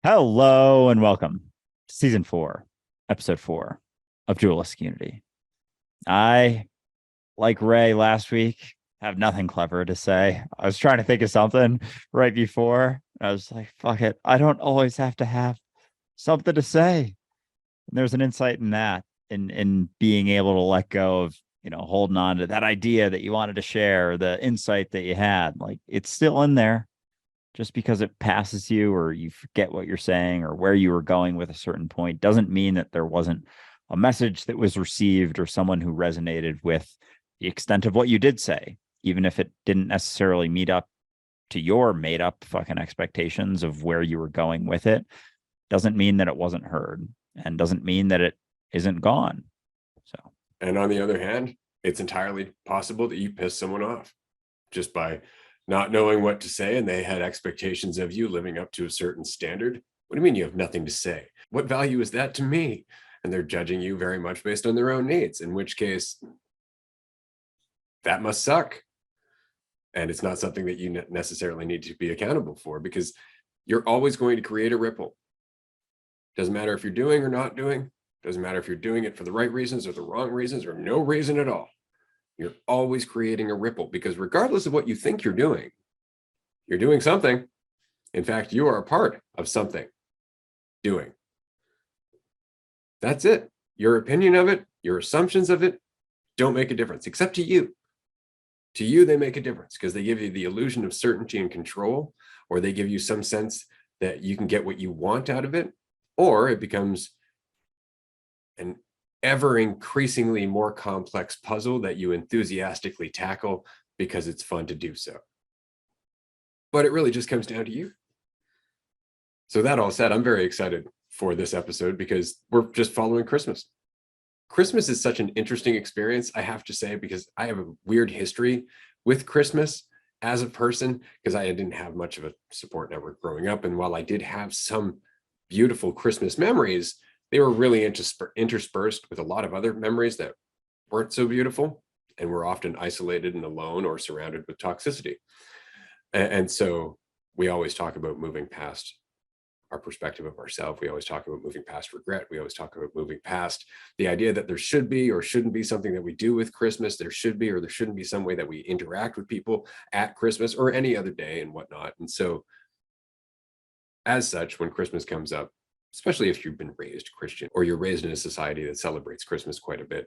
Hello and welcome to season 4, episode 4 of Dualistic Unity. I, like Ray last week, have nothing clever to say. I was trying to think of something right before. I was like, fuck it. I don't always have to have something to say. And there's an insight in that, in being able to let go of, holding on to that idea that you wanted to share, the insight that you had. Like, it's still in there. Just because it passes you or you forget what you're saying or where you were going with a certain point doesn't mean that there wasn't a message that was received or someone who resonated with the extent of what you did say, even if it didn't necessarily meet up to your made up fucking expectations of where you were going with it. Doesn't mean that it wasn't heard and doesn't mean that it isn't gone. So, and on the other hand, it's entirely possible that you piss someone off just by not knowing what to say, and they had expectations of you living up to a certain standard. What do you mean you have nothing to say? What value is that to me? And they're judging you very much based on their own needs, in which case that must suck. And it's not something that you necessarily need to be accountable for, because you're always going to create a ripple. Doesn't matter if you're doing or not doing. Doesn't matter if you're doing it for the right reasons or the wrong reasons or no reason at all. You're always creating a ripple, because regardless of what you think you're doing something. In fact, you are a part of something doing. That's it. Your opinion of it, your assumptions of it don't make a difference, except to you. To you, they make a difference because they give you the illusion of certainty and control, or they give you some sense that you can get what you want out of it, or it becomes an ever increasingly more complex puzzle that you enthusiastically tackle because it's fun to do so. But it really just comes down to you. So that all said, I'm very excited for this episode because we're just following Christmas. Christmas is such an interesting experience, I have to say, because I have a weird history with Christmas as a person, because I didn't have much of a support network growing up. And while I did have some beautiful Christmas memories, they were really interspersed with a lot of other memories that weren't so beautiful and were often isolated and alone or surrounded with toxicity. And so we always talk about moving past our perspective of ourselves. We always talk about moving past regret. We always talk about moving past the idea that there should be or shouldn't be something that we do with Christmas. There should be or there shouldn't be some way that we interact with people at Christmas or any other day and whatnot. And so as such, when Christmas comes up, especially if you've been raised Christian or you're raised in a society that celebrates Christmas quite a bit,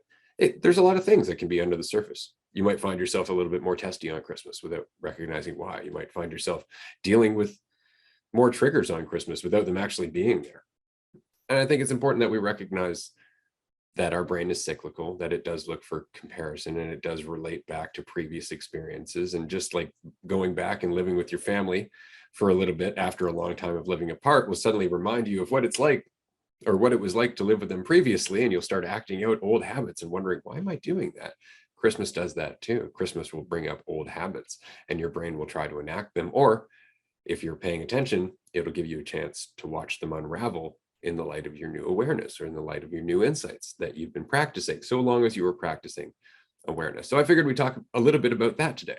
there's a lot of things that can be under the surface. You might find yourself a little bit more testy on Christmas without recognizing why. You might find yourself dealing with more triggers on Christmas without them actually being there. And I think it's important that we recognize that our brain is cyclical, that it does look for comparison and it does relate back to previous experiences. And just like going back and living with your family for a little bit after a long time of living apart will suddenly remind you of what it's like or what it was like to live with them previously. And you'll start acting out old habits and wondering, why am I doing that? Christmas does that too. Christmas will bring up old habits and your brain will try to enact them. Or if you're paying attention, it'll give you a chance to watch them unravel in the light of your new awareness or in the light of your new insights that you've been practicing, so long as you were practicing awareness. So I figured we'd talk a little bit about that today.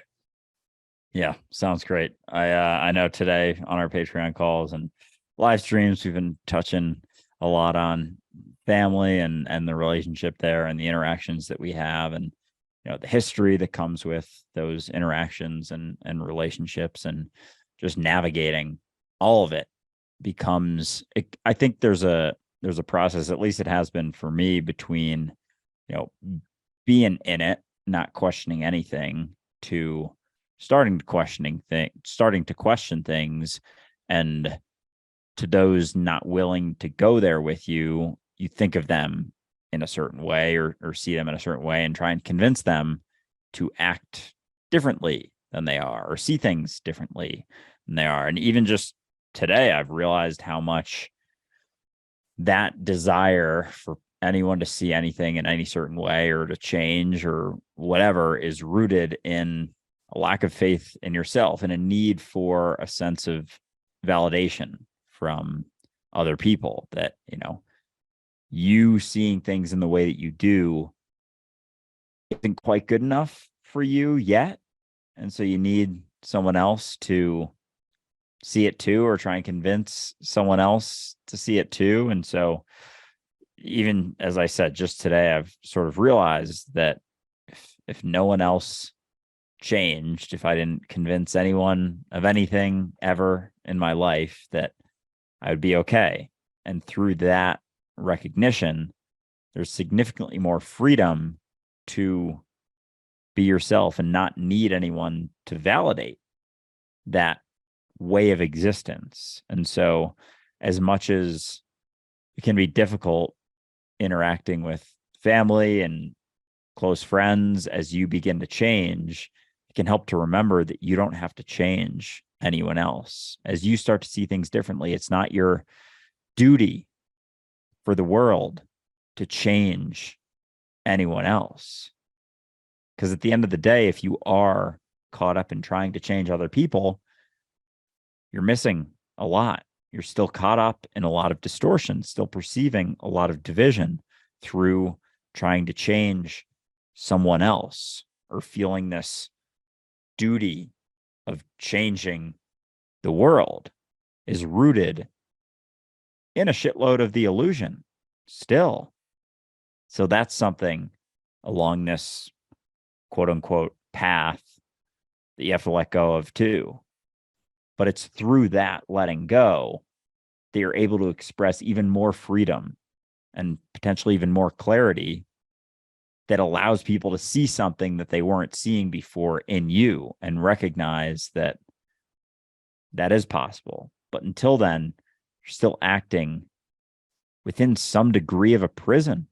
Yeah, sounds great. I know today on our Patreon calls and live streams, we've been touching a lot on family and the relationship there and the interactions that we have and the history that comes with those interactions and relationships, and just navigating all of it becomes, I think there's a process, at least it has been for me, between being in it, not questioning anything, to starting to question things, and to those not willing to go there with you, you think of them in a certain way or see them in a certain way and try and convince them to act differently than they are or see things differently than they are. And even just today, I've realized how much that desire for anyone to see anything in any certain way or to change or whatever is rooted in a lack of faith in yourself and a need for a sense of validation from other people, that, you seeing things in the way that you do isn't quite good enough for you yet. And so you need someone else to see it too, or try and convince someone else to see it too. And so, even as I said just today, I've sort of realized that if no one else changed, if I didn't convince anyone of anything ever in my life, that I would be okay. And through that recognition, there's significantly more freedom to be yourself and not need anyone to validate that way of existence. And so, as much as it can be difficult interacting with family and close friends, as you begin to change, it can help to remember that you don't have to change anyone else. As you start to see things differently, it's not your duty for the world to change anyone else. Because at the end of the day, if you are caught up in trying to change other people, you're missing a lot. You're still caught up in a lot of distortion, still perceiving a lot of division through trying to change someone else, or feeling this duty of changing the world is rooted in a shitload of the illusion still. So that's something along this quote unquote path that you have to let go of too. But it's through that letting go that you're able to express even more freedom and potentially even more clarity that allows people to see something that they weren't seeing before in you, and recognize that that is possible. But until then, you're still acting within some degree of a prison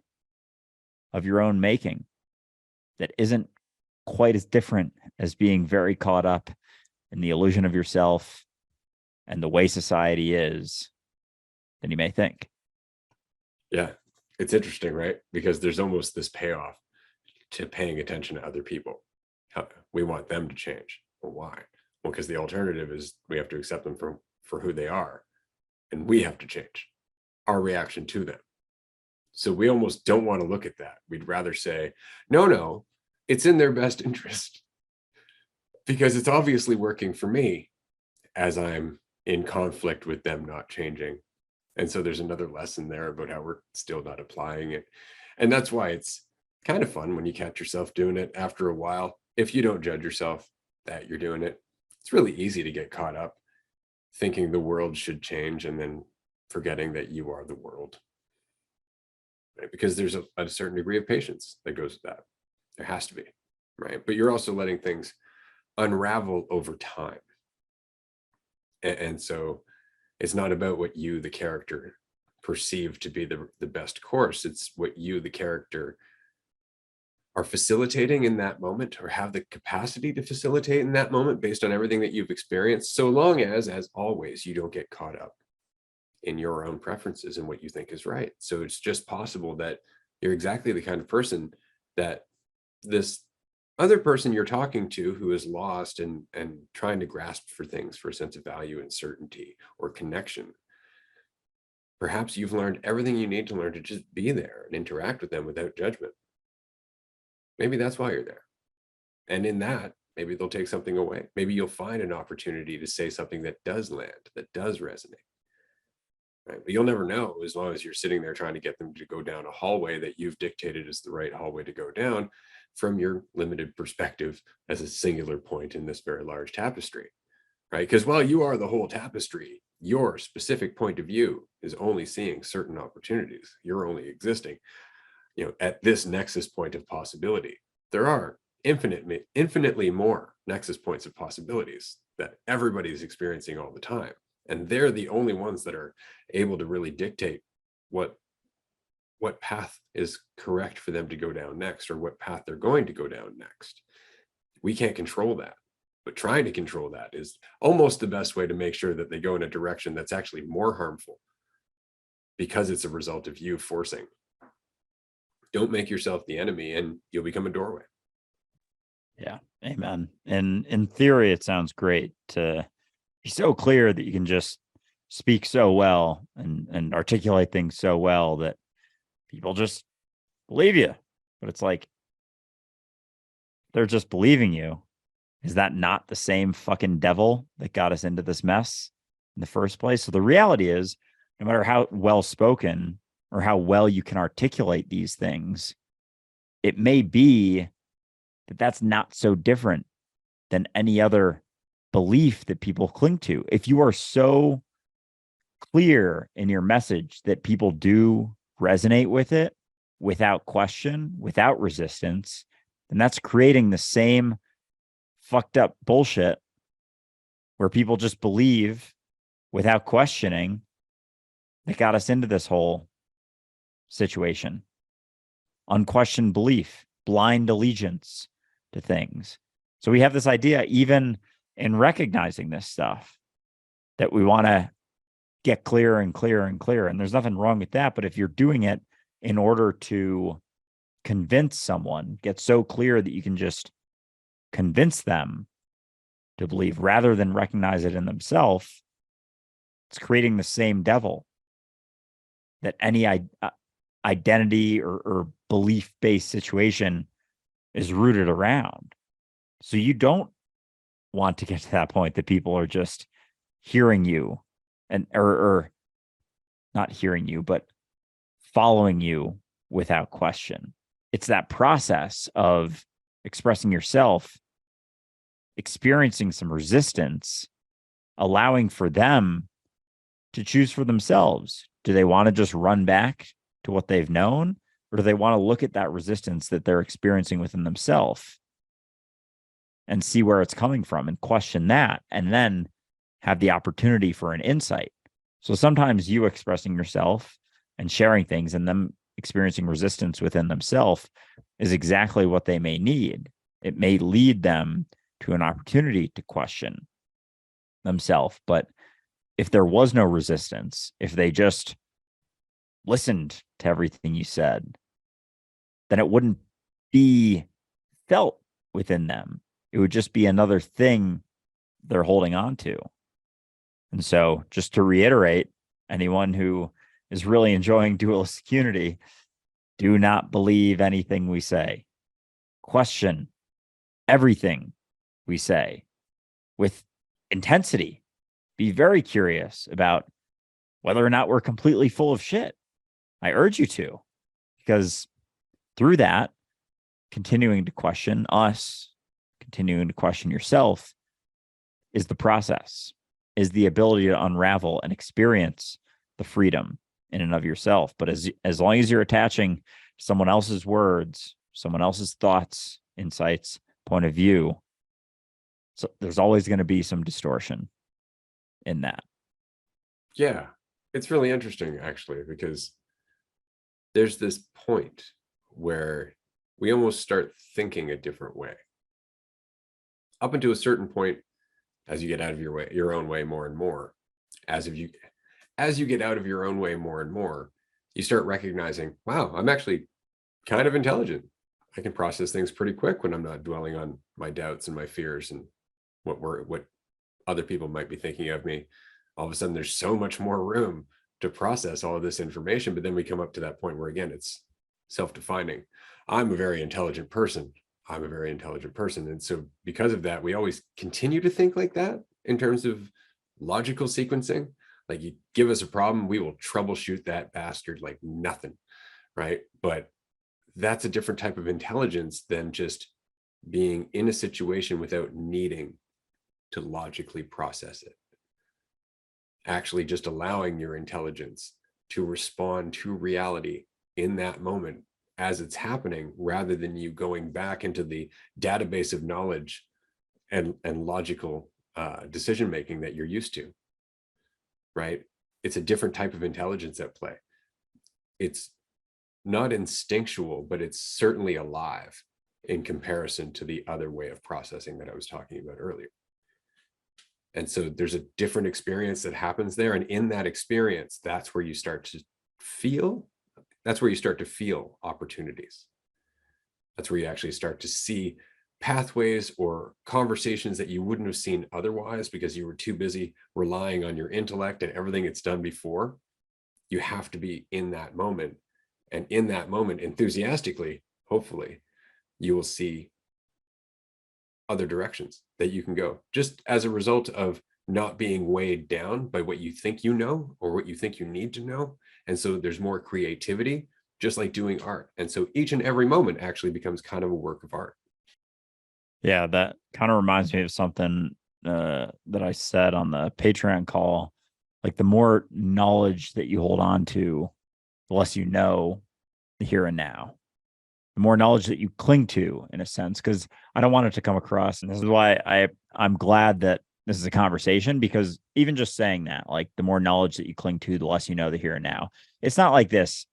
of your own making that isn't quite as different as being very caught up in the illusion of yourself and the way society is than you may think. Yeah, it's interesting, right? Because there's almost this payoff to paying attention to other people. We want them to change. Well, why? Well, because the alternative is we have to accept them for who they are, and we have to change our reaction to them. So we almost don't want to look at that. We'd rather say, no, it's in their best interest, because it's obviously working for me as I'm in conflict with them not changing. And so there's another lesson there about how we're still not applying it. And that's why it's kind of fun when you catch yourself doing it after a while. If you don't judge yourself that you're doing it, it's really easy to get caught up thinking the world should change and then forgetting that you are the world. Right? Because there's a certain degree of patience that goes with that. There has to be, right? But you're also letting things unravel over time. And so it's not about what you, the character, perceive to be the best course. It's what you, the character, are facilitating in that moment, or have the capacity to facilitate in that moment based on everything that you've experienced, so long as always, you don't get caught up in your own preferences and what you think is right. So it's just possible that you're exactly the kind of person that this other person you're talking to, who is lost and trying to grasp for things, for a sense of value and certainty or connection. Perhaps you've learned everything you need to learn to just be there and interact with them without judgment. Maybe that's why you're there. And in that, maybe they'll take something away. Maybe you'll find an opportunity to say something that does land, that does resonate. Right? But you'll never know, as long as you're sitting there trying to get them to go down a hallway that you've dictated as the right hallway to go down from your limited perspective as a singular point in this very large tapestry. Right? Because while you are the whole tapestry, your specific point of view is only seeing certain opportunities. You're only existing, at this nexus point of possibility. There are infinitely more nexus points of possibilities that everybody's experiencing all the time. And they're the only ones that are able to really dictate what path is correct for them to go down next, or what path they're going to go down next. We can't control that. But trying to control that is almost the best way to make sure that they go in a direction that's actually more harmful, because it's a result of you forcing. Don't make yourself the enemy, and you'll become a doorway. Yeah. Amen. And in theory, it sounds great to be so clear that you can just speak so well and articulate things so well that people just believe you. But it's like, they're just believing you. Is that not the same fucking devil that got us into this mess? in the first place. So the reality is, no matter how well spoken or how well you can articulate these things, it may be that that's not so different than any other belief that people cling to. If you are so clear in your message that people do resonate with it without question, without resistance, then that's creating the same fucked up bullshit where people just believe without questioning that got us into this whole situation. Unquestioned belief, blind allegiance to things. So we have this idea, even in recognizing this stuff, that we want to get clearer and clearer and clearer. And there's nothing wrong with that. But if you're doing it in order to convince someone, get so clear that you can just convince them to believe rather than recognize it in themselves, it's creating the same devil that any identity or belief-based situation is rooted around. So you don't want to get to that point that people are just hearing you and or not hearing you, but following you without question. It's that process of expressing yourself, experiencing some resistance, allowing for them to choose for themselves. Do they want to just run back to what they've known, or do they want to look at that resistance that they're experiencing within themselves and see where it's coming from and question that, and then have the opportunity for an insight? So sometimes you expressing yourself and sharing things and them experiencing resistance within themselves is exactly what they may need. It may lead them to an opportunity to question themselves. But if there was no resistance, if they just listened to everything you said, then it wouldn't be felt within them. It would just be another thing they're holding on to. And so, just to reiterate, anyone who is really enjoying dualistic unity, do not believe anything we say. Question everything we say with intensity. Be very curious about whether or not we're completely full of shit. I urge you to, because through that, continuing to question us, continuing to question yourself is the process, is the ability to unravel and experience the freedom in and of yourself. But as long as you're attaching someone else's words, someone else's thoughts, insights, point of view, so there's always going to be some distortion in that. Yeah, it's really interesting, actually, because there's this point where we almost start thinking a different way. Up until a certain point, as you get out of your own way more and more, as you get out of your own way more and more, you start recognizing, wow, I'm actually kind of intelligent. I can process things pretty quick when I'm not dwelling on my doubts and my fears and what other people might be thinking of me. All of a sudden, there's so much more room to process all of this information. But then we come up to that point where, again, it's self-defining. I'm a very intelligent person. I'm a very intelligent person. And so because of that, we always continue to think like that in terms of logical sequencing. Like, you give us a problem, we will troubleshoot that bastard like nothing, right? But that's a different type of intelligence than just being in a situation without needing to logically process it. Actually just allowing your intelligence to respond to reality in that moment as it's happening, rather than you going back into the database of knowledge and logical decision making that you're used to, right? It's a different type of intelligence at play. It's not instinctual, but it's certainly alive in comparison to the other way of processing that I was talking about earlier. And so there's a different experience that happens there. And in that experience, that's where you start to feel opportunities. That's where you actually start to see pathways or conversations that you wouldn't have seen otherwise because you were too busy relying on your intellect and everything it's done before. You have to be in that moment. And in that moment, enthusiastically, hopefully, you will see other directions that you can go, just as a result of not being weighed down by what you think you know or what you think you need to know. And so there's more creativity, just like doing art. And so each and every moment actually becomes kind of a work of art. Yeah, that kind of reminds me of something that I said on the Patreon call. Like the more knowledge that you hold on to, the less you know the here and now. The more knowledge that you cling to, in a sense, because I don't want it to come across. And this is why I'm glad that this is a conversation, because even just saying that, like the more knowledge that you cling to, the less you know the here and now. It's not like this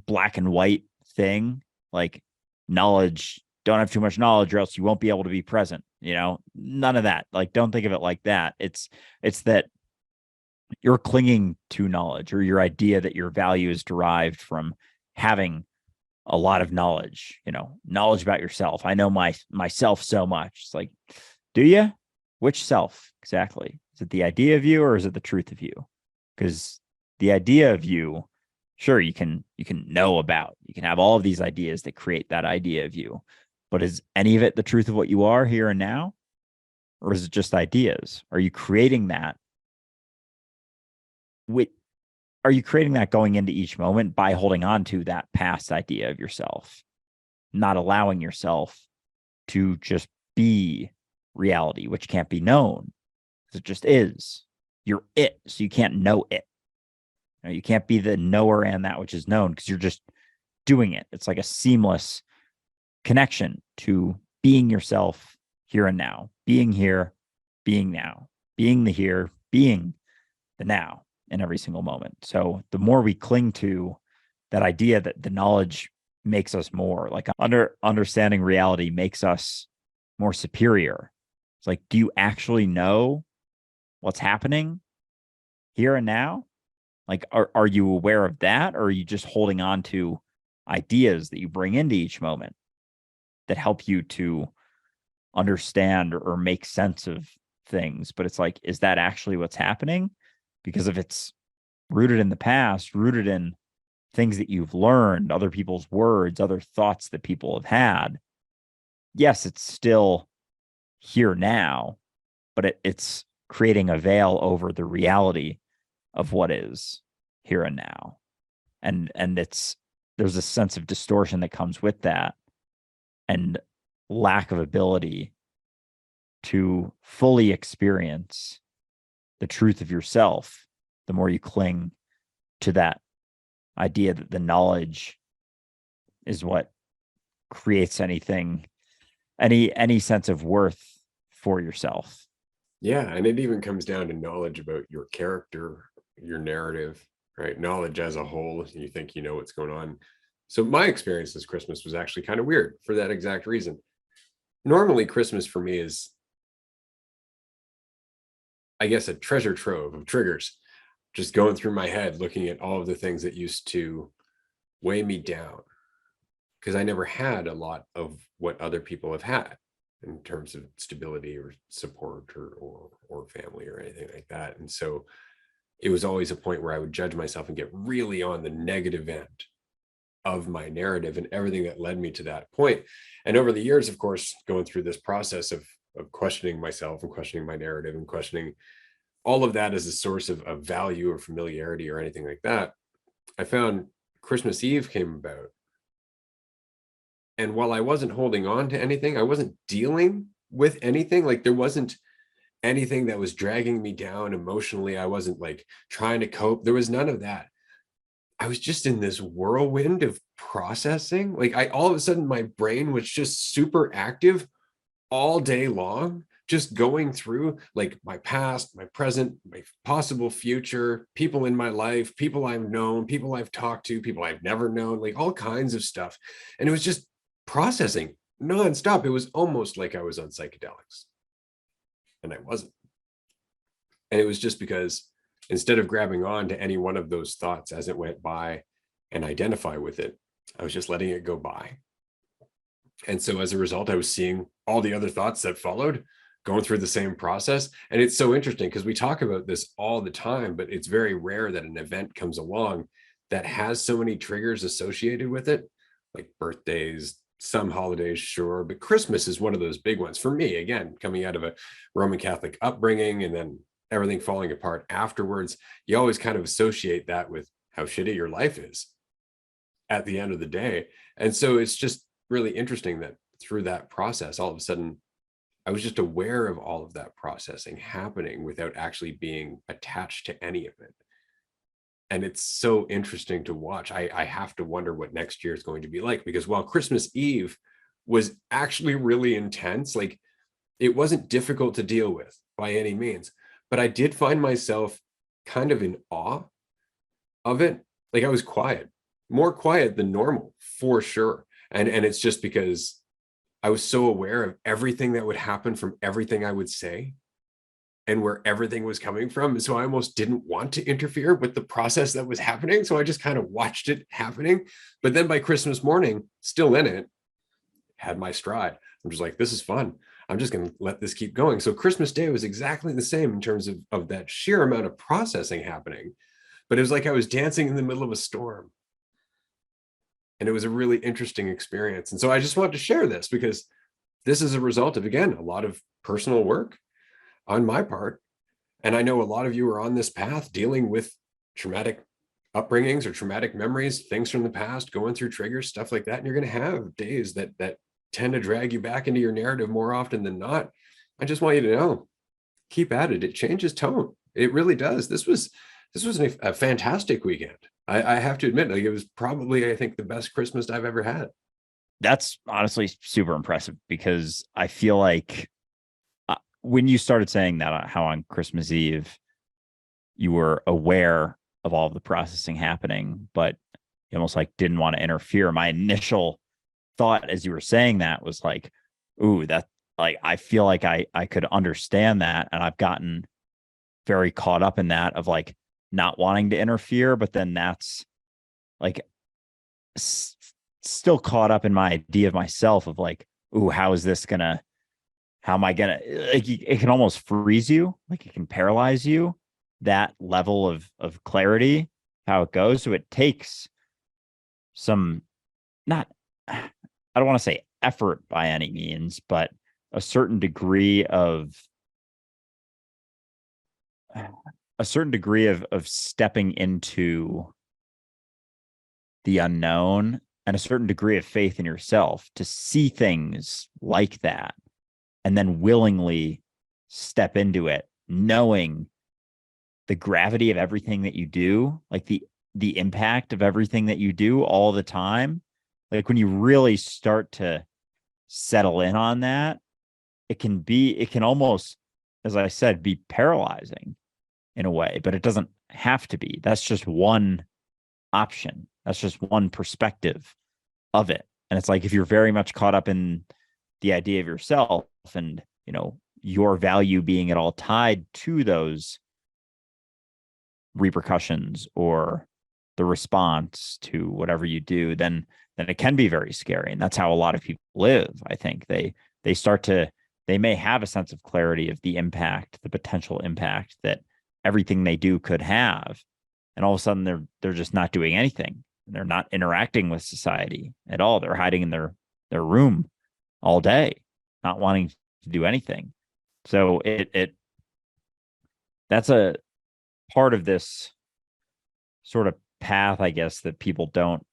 black and white thing, like knowledge, don't have too much knowledge or else you won't be able to be present, none of that. Like, don't think of it like that. It's that you're clinging to knowledge, or your idea that your value is derived from having a lot of knowledge, knowledge about yourself. I know myself so much. It's like, do you? Which self exactly? Is it the idea of you, or is it the truth of you? Because the idea of you, sure, you can know about, you can have all of these ideas that create that idea of you, but is any of it the truth of what you are here and now? Or is it just ideas? Are you creating that with, are you creating that going into each moment by holding on to that past idea of yourself, not allowing yourself to just be reality, which can't be known? It just is. You're it, so you can't know it. You can't be the knower and that which is known, because you're just doing it. It's like a seamless connection to being yourself here and now, being here, being now, being the here, being the now in every single moment. So the more we cling to that idea that the knowledge makes us more, like understanding reality makes us more superior. It's like, do you actually know what's happening here and now? Like, are you aware of that? Or are you just holding on to ideas that you bring into each moment that help you to understand or make sense of things? But it's like, is that actually what's happening? Because if it's rooted in the past, rooted in things that you've learned, other people's words, other thoughts that people have had, yes, it's still here now, but it's creating a veil over the reality of what is here and now. And there's a sense of distortion that comes with that, and lack of ability to fully experience the truth of yourself the more you cling to that idea that the knowledge is what creates anything, any sense of worth for yourself. Yeah. And it even comes down to knowledge about your character, your narrative, right? Knowledge as a whole. You think you know what's going on. So my experience this Christmas was actually kind of weird for that exact reason. Normally, Christmas for me is, I guess, a treasure trove of triggers, just going through my head, looking at all of the things that used to weigh me down, because I never had a lot of what other people have had in terms of stability or support or family or anything like that. And so it was always a point where I would judge myself and get really on the negative end of my narrative and everything that led me to that point. And over the years, of course, going through this process of questioning myself and questioning my narrative and questioning all of that as a source of value or familiarity or anything like that, I found Christmas Eve came about. And while I wasn't holding on to anything, I wasn't dealing with anything. Like, there wasn't anything that was dragging me down emotionally. I wasn't like trying to cope. There was none of that. I was just in this whirlwind of processing. Like, all of a sudden my brain was just super active all day long, just going through like my past, my present, my possible future, people in my life, people I've known, people I've talked to, people I've never known, like all kinds of stuff. And it was just processing nonstop. It was almost like I was on psychedelics, and I wasn't. And it was just because instead of grabbing on to any one of those thoughts as it went by and identify with it, I was just letting it go by. And so as a result, I was seeing all the other thoughts that followed, going through the same process. And it's so interesting because we talk about this all the time, but it's very rare that an event comes along that has so many triggers associated with it, like birthdays, some holidays, sure, but Christmas is one of those big ones for me. Again, coming out of a Roman Catholic upbringing, and then everything falling apart afterwards, you always kind of associate that with how shitty your life is at the end of the day. And so it's just really interesting that through that process, all of a sudden, I was just aware of all of that processing happening without actually being attached to any of it. And it's so interesting to watch. I have to wonder what next year is going to be like, because while Christmas Eve was actually really intense, like it wasn't difficult to deal with by any means, but I did find myself kind of in awe of it. Like I was quiet, more quiet than normal for sure. And it's just because I was so aware of everything that would happen from everything I would say and where everything was coming from. So I almost didn't want to interfere with the process that was happening. So I just kind of watched it happening. But then by Christmas morning, still in it, had my stride. I'm just like, this is fun. I'm just going to let this keep going. So Christmas Day was exactly the same in terms of that sheer amount of processing happening. But it was like I was dancing in the middle of a storm. And it was a really interesting experience. And so I just wanted to share this because this is a result of, again, a lot of personal work on my part. And I know a lot of you are on this path dealing with traumatic upbringings or traumatic memories, things from the past, going through triggers, stuff like that. And you're going to have days that tend to drag you back into your narrative more often than not. I just want you to know, keep at it. It changes tone. It really does. This was a fantastic weekend. I have to admit, like it was probably, I think, the best Christmas I've ever had. That's honestly super impressive, because I feel like when you started saying that, how on Christmas Eve you were aware of all of the processing happening, but you almost like didn't want to interfere. My initial thought as you were saying that was like, ooh, that, like, I feel like I could understand that. And I've gotten very caught up in that of like not wanting to interfere, but then that's like still caught up in my idea of myself of like, ooh, how am I gonna, like, it can almost freeze you, like it can paralyze you, that level of clarity, how it goes. So it takes some, not, I don't want to say effort by any means, but a certain degree of stepping into the unknown and a certain degree of faith in yourself to see things like that, and then willingly step into it, knowing the gravity of everything that you do, like the impact of everything that you do all the time. Like when you really start to settle in on that, it can almost, as I said, be paralyzing in a way, but it doesn't have to be. That's just one option. That's just one perspective of it. And it's like, if you're very much caught up in the idea of yourself and, your value being at all tied to those repercussions or the response to whatever you do, then it can be very scary. And that's how a lot of people live. I think they may have a sense of clarity of the impact, the potential impact that everything they do could have. And all of a sudden they're just not doing anything. They're not interacting with society at all. They're hiding in their room all day, not wanting to do anything. So that's a part of this sort of path, I guess, that people don't,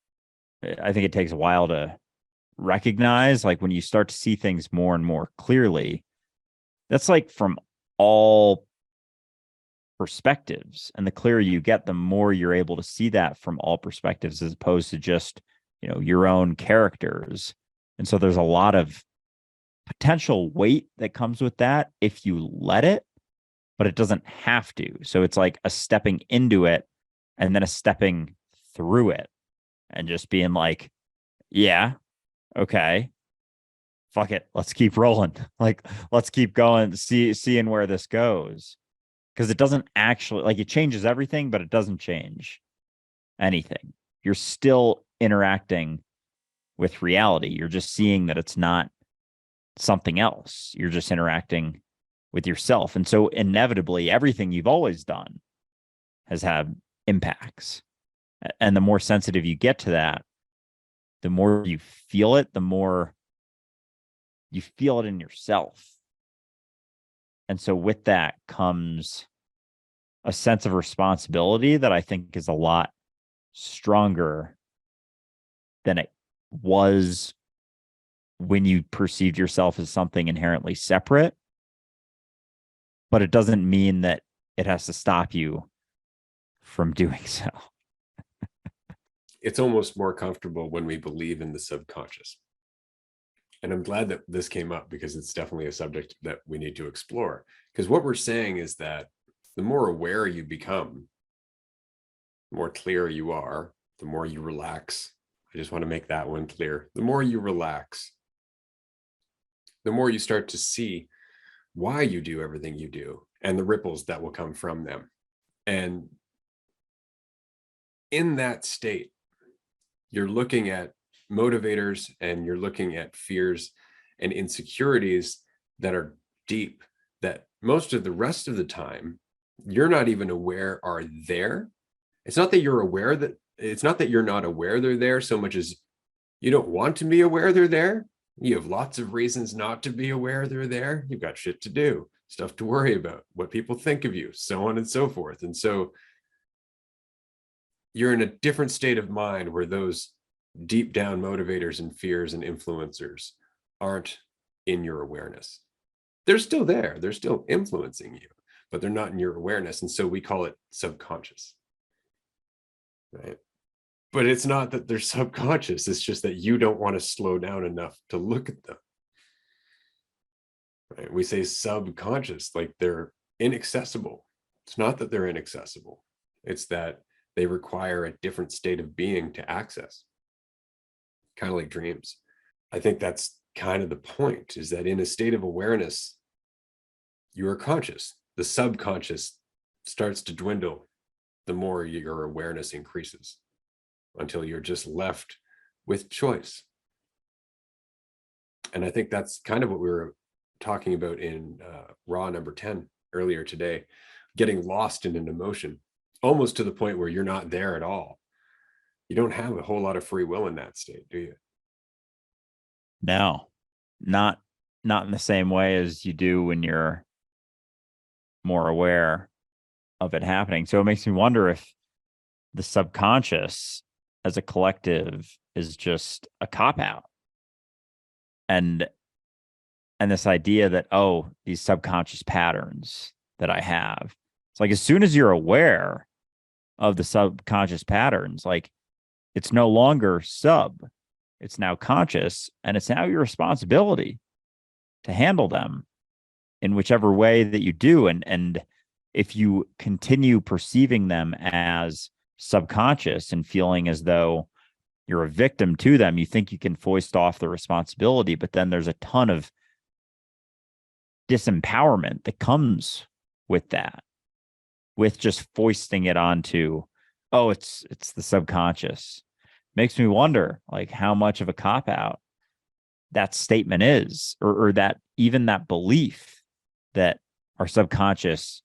I think it takes a while to recognize. Like when you start to see things more and more clearly, that's like from all perspectives. And the clearer you get, the more you're able to see that from all perspectives, as opposed to just, your own characters. And so there's a lot of potential weight that comes with that if you let it, but it doesn't have to. So it's like a stepping into it and then a stepping through it and just being like, yeah, okay, fuck it, let's keep rolling. Like, let's keep going, seeing where this goes. Because it doesn't actually, like, it changes everything, but it doesn't change anything. You're still interacting with reality. You're just seeing that it's not something else. You're just interacting with yourself. And so inevitably, everything you've always done has had impacts. And the more sensitive you get to that, the more you feel it, the more you feel it in yourself. And so with that comes a sense of responsibility that I think is a lot stronger than it was when you perceived yourself as something inherently separate. But it doesn't mean that it has to stop you from doing so. It's almost more comfortable when we believe in the subconscious. And I'm glad that this came up, because it's definitely a subject that we need to explore. Because what we're saying is that the more aware you become, the more clear you are, the more you relax. I just want to make that one clear. The more you relax, the more you start to see why you do everything you do and the ripples that will come from them. And in that state, you're looking at motivators and you're looking at fears and insecurities that are deep, that most of the rest of the time you're not even aware are there. It's not that you're aware that it's not that you're not aware they're there so much as you don't want to be aware they're there. You have lots of reasons not to be aware they're there. You've got shit to do, stuff to worry about, what people think of you, so on and so forth. And so you're in a different state of mind where those deep down motivators and fears and influencers aren't in your awareness. They're still there. They're still influencing you, but they're not in your awareness. And so we call it subconscious, right? But it's not that they're subconscious. It's just that you don't want to slow down enough to look at them. Right? We say subconscious, like they're inaccessible. It's not that they're inaccessible. It's that they require a different state of being to access. Kind of like dreams. I think that's kind of the point, is that in a state of awareness, you are conscious. The subconscious starts to dwindle the more your awareness increases, until you're just left with choice. And I think that's kind of what we were talking about in Raw number 10 earlier today, getting lost in an emotion, almost to the point where you're not there at all. You don't have a whole lot of free will in that state, do you? No, not in the same way as you do when you're more aware of it happening. So it makes me wonder if the subconscious as a collective is just a cop-out. And this idea that, oh, these subconscious patterns that I have. It's like as soon as you're aware of the subconscious patterns, like it's no longer sub, it's now conscious, and it's now your responsibility to handle them in whichever way that you do. And if you continue perceiving them as subconscious and feeling as though you're a victim to them, you think you can foist off the responsibility, but then there's a ton of disempowerment that comes with that, with just foisting it onto, oh, it's the subconscious. Makes me wonder, like, how much of a cop-out that statement is, or that even that belief that our subconscious,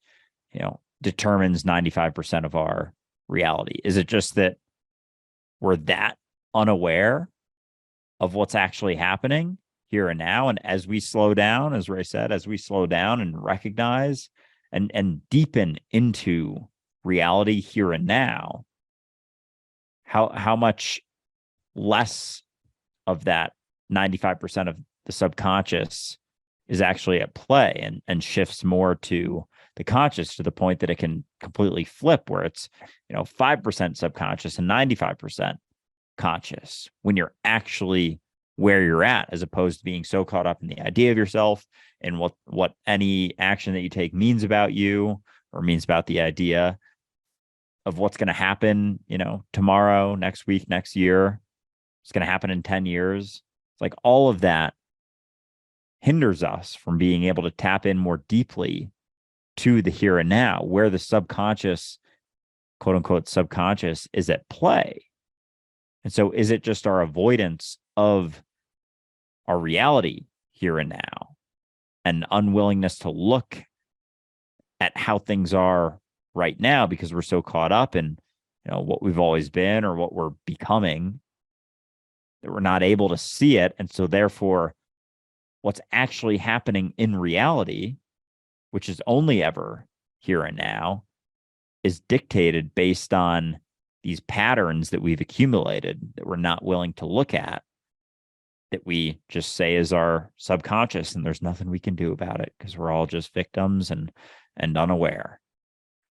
determines 95% of our reality. Is it just that we're that unaware of what's actually happening here and now? And as we slow down, as Ray said, as we slow down and recognize and deepen into reality here and now, how much less of that 95% of the subconscious is actually at play, and shifts more to the conscious, to the point that it can completely flip, where it's 5% subconscious and 95% conscious, when you're actually where you're at, as opposed to being so caught up in the idea of yourself and what any action that you take means about you, or means about the idea of what's going to happen, tomorrow, next week, next year. It's going to happen in 10 years. It's like all of that hinders us from being able to tap in more deeply to the here and now, where the subconscious, quote unquote, subconscious, is at play. And so is it just our avoidance of our reality here and now, and unwillingness to look at how things are right now, because we're so caught up in what we've always been or what we're becoming, that we're not able to see it? And so therefore, what's actually happening in reality, which is only ever here and now, is dictated based on these patterns that we've accumulated that we're not willing to look at, that we just say is our subconscious, and there's nothing we can do about it because we're all just victims and unaware.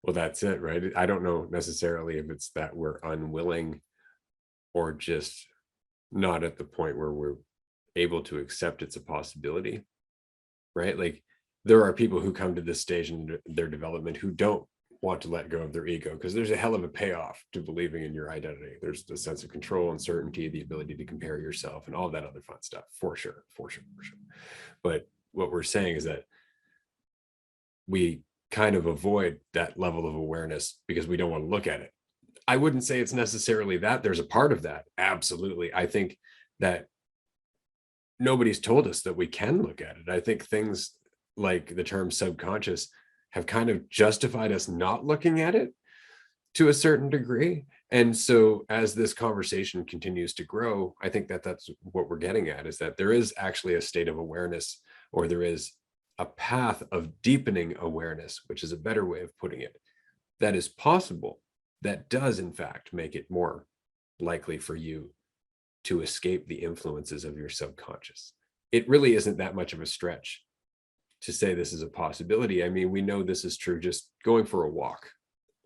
Well, that's it, right? I don't know necessarily if it's that we're unwilling or just not at the point where we're able to accept it's a possibility, right? Like there are people who come to this stage in their development who don't want to let go of their ego, because there's a hell of a payoff to believing in your identity. There's the sense of control and certainty, the ability to compare yourself, and all that other fun stuff, for sure, for sure, for sure. But what we're saying is that we kind of avoid that level of awareness because we don't want to look at it. I wouldn't say it's necessarily that. There's a part of that. Absolutely. I think that nobody's told us that we can look at it. I think things like the term subconscious have kind of justified us not looking at it to a certain degree. And so as this conversation continues to grow, I think that that's what we're getting at, is that there is actually a state of awareness, or there is a path of deepening awareness, which is a better way of putting it, that is possible, that does in fact make it more likely for you to escape the influences of your subconscious. It really isn't that much of a stretch to say this is a possibility. I mean, we know this is true just going for a walk.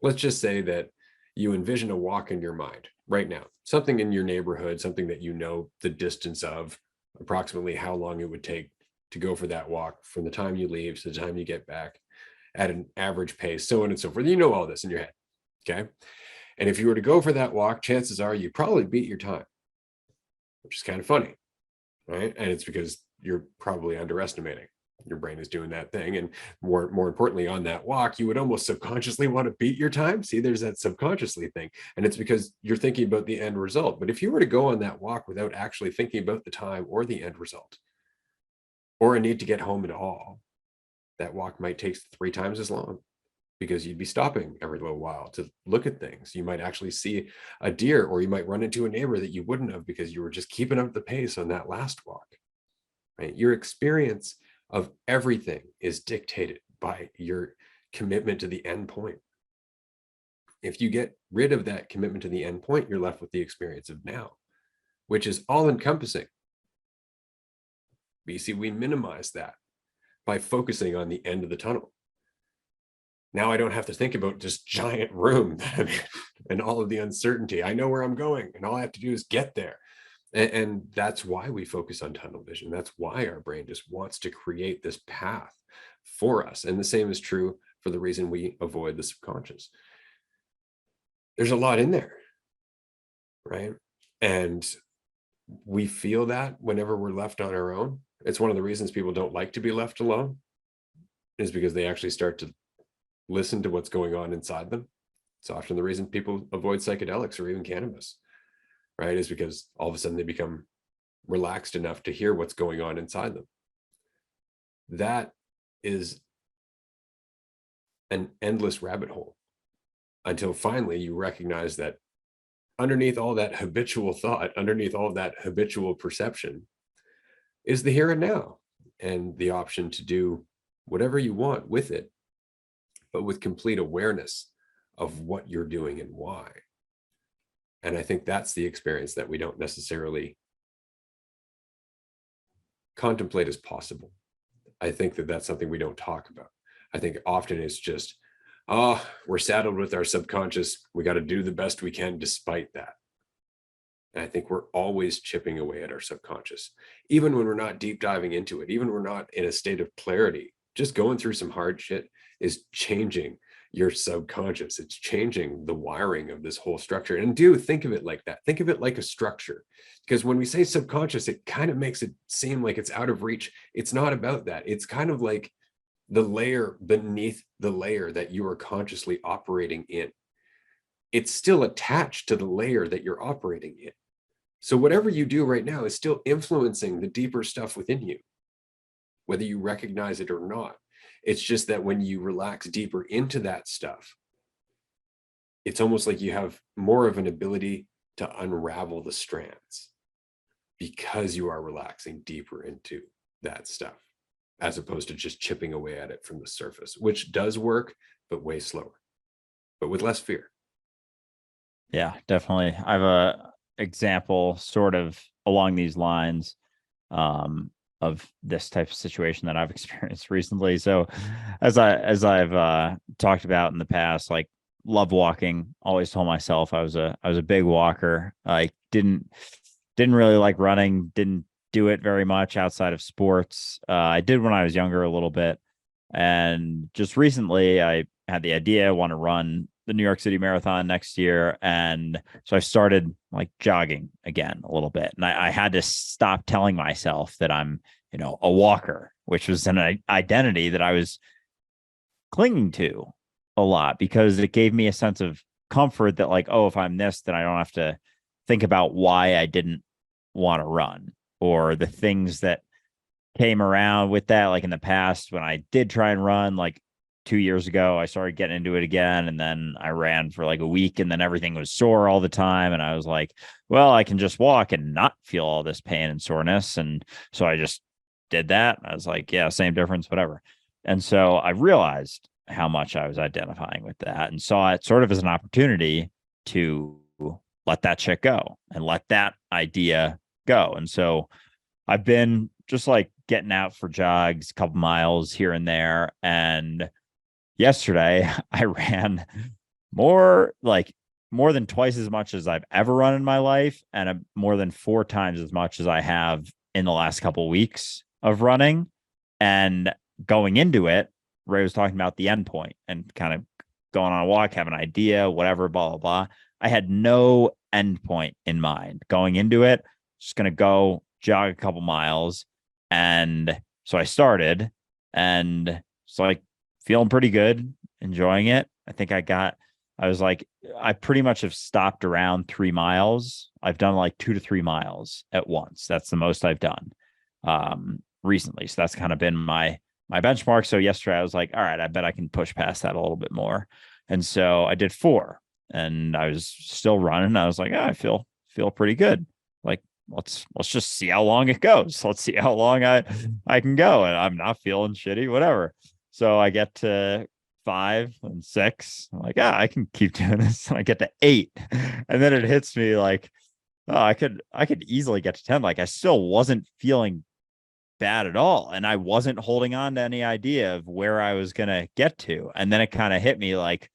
Let's just say that you envision a walk in your mind right now, something in your neighborhood, something that you know the distance of, approximately how long it would take to go for that walk from the time you leave to the time you get back at an average pace, so on and so forth. You know all this in your head, okay? And if you were to go for that walk, chances are you probably beat your time, which is kind of funny, right? And it's because you're probably underestimating. Your brain is doing that thing. And more importantly, on that walk, you would almost subconsciously want to beat your time. See, there's that subconsciously thing. And it's because you're thinking about the end result. But if you were to go on that walk without actually thinking about the time or the end result, or a need to get home at all, that walk might take 3 times as long, because you'd be stopping every little while to look at things. You might actually see a deer, or you might run into a neighbor that you wouldn't have because you were just keeping up the pace on that last walk, right? Your experience of everything is dictated by your commitment to the end point. If you get rid of that commitment to the end point, you're left with the experience of now, which is all encompassing. But you see, we minimize that by focusing on the end of the tunnel. Now I don't have to think about this giant room and all of the uncertainty. I know where I'm going, and all I have to do is get there. And that's why we focus on tunnel vision. That's why our brain just wants to create this path for us. And the same is true for the reason we avoid the subconscious. There's a lot in there, right? And we feel that whenever we're left on our own. It's one of the reasons people don't like to be left alone, is because they actually start to listen to what's going on inside them. It's often the reason people avoid psychedelics or even cannabis, right? Is because all of a sudden they become relaxed enough to hear what's going on inside them. That is an endless rabbit hole, until finally you recognize that underneath all that habitual thought, underneath all that habitual perception, is the here and now, and the option to do whatever you want with it, but with complete awareness of what you're doing and why. And I think that's the experience that we don't necessarily contemplate as possible. I think that that's something we don't talk about. I think often it's just, oh, we're saddled with our subconscious. We got to do the best we can despite that. And I think we're always chipping away at our subconscious, even when we're not deep diving into it, even when we're not in a state of clarity. Just going through some hard shit is changing your subconscious. It's changing the wiring of this whole structure. And do think of it like that. Think of it like a structure, because when we say subconscious, it kind of makes it seem like it's out of reach. It's not about that. It's kind of like the layer beneath the layer that you are consciously operating in. It's still attached to the layer that you're operating in. So whatever you do right now is still influencing the deeper stuff within you, whether you recognize it or not. It's just that when you relax deeper into that stuff, it's almost like you have more of an ability to unravel the strands, because you are relaxing deeper into that stuff, as opposed to just chipping away at it from the surface, which does work, but way slower. but with less fear. Yeah, definitely. I have a example sort of along these lines of this type of situation that I've experienced recently. So as I've talked about in the past, like love walking, always told myself I was a big walker. I didn't really like running, didn't do it very much outside of sports. I did when I was younger a little bit. And just recently, I had the idea, I want to run the New York City Marathon next year. And so I started like jogging again a little bit. And I had to stop telling myself that I'm, a walker, which was an identity that I was clinging to a lot because it gave me a sense of comfort that, like, oh, if I'm this, then I don't have to think about why I didn't want to run or the things that came around with that. Like in the past, when I did try and run, like 2 years ago, I started getting into it again. And then I ran for like a week and then everything was sore all the time. And I was like, well, I can just walk and not feel all this pain and soreness. And so I just did that. I was like, yeah, same difference, whatever. And so I realized how much I was identifying with that and saw it sort of as an opportunity to let that shit go and let that idea go. And so I've been just like getting out for jogs, a couple miles here and there. And yesterday I ran more than twice as much as I've ever run in my life, and more than 4 times as much as I have in the last couple of weeks of running. And going into it, Ray was talking about the end point and kind of going on a walk, have an idea, whatever, blah, blah, blah. I had no end point in mind going into it. Just going to go jog a couple miles. And so I started and it's like feeling pretty good, enjoying it. I pretty much have stopped around 3 miles. I've done like 2 to 3 miles at once. That's the most I've done recently. So that's kind of been my benchmark. So yesterday I was like, all right, I bet I can push past that a little bit more. And so I did 4 and I was still running. I was like, oh, I feel pretty good. Like, let's just see how long it goes. Let's see how long I can go. And I'm not feeling shitty, whatever. So I get to 5 and 6. I'm like, I can keep doing this. And I get to 8. And then it hits me like, oh, I could easily get to 10. Like I still wasn't feeling bad at all. And I wasn't holding on to any idea of where I was gonna get to. And then it kind of hit me like,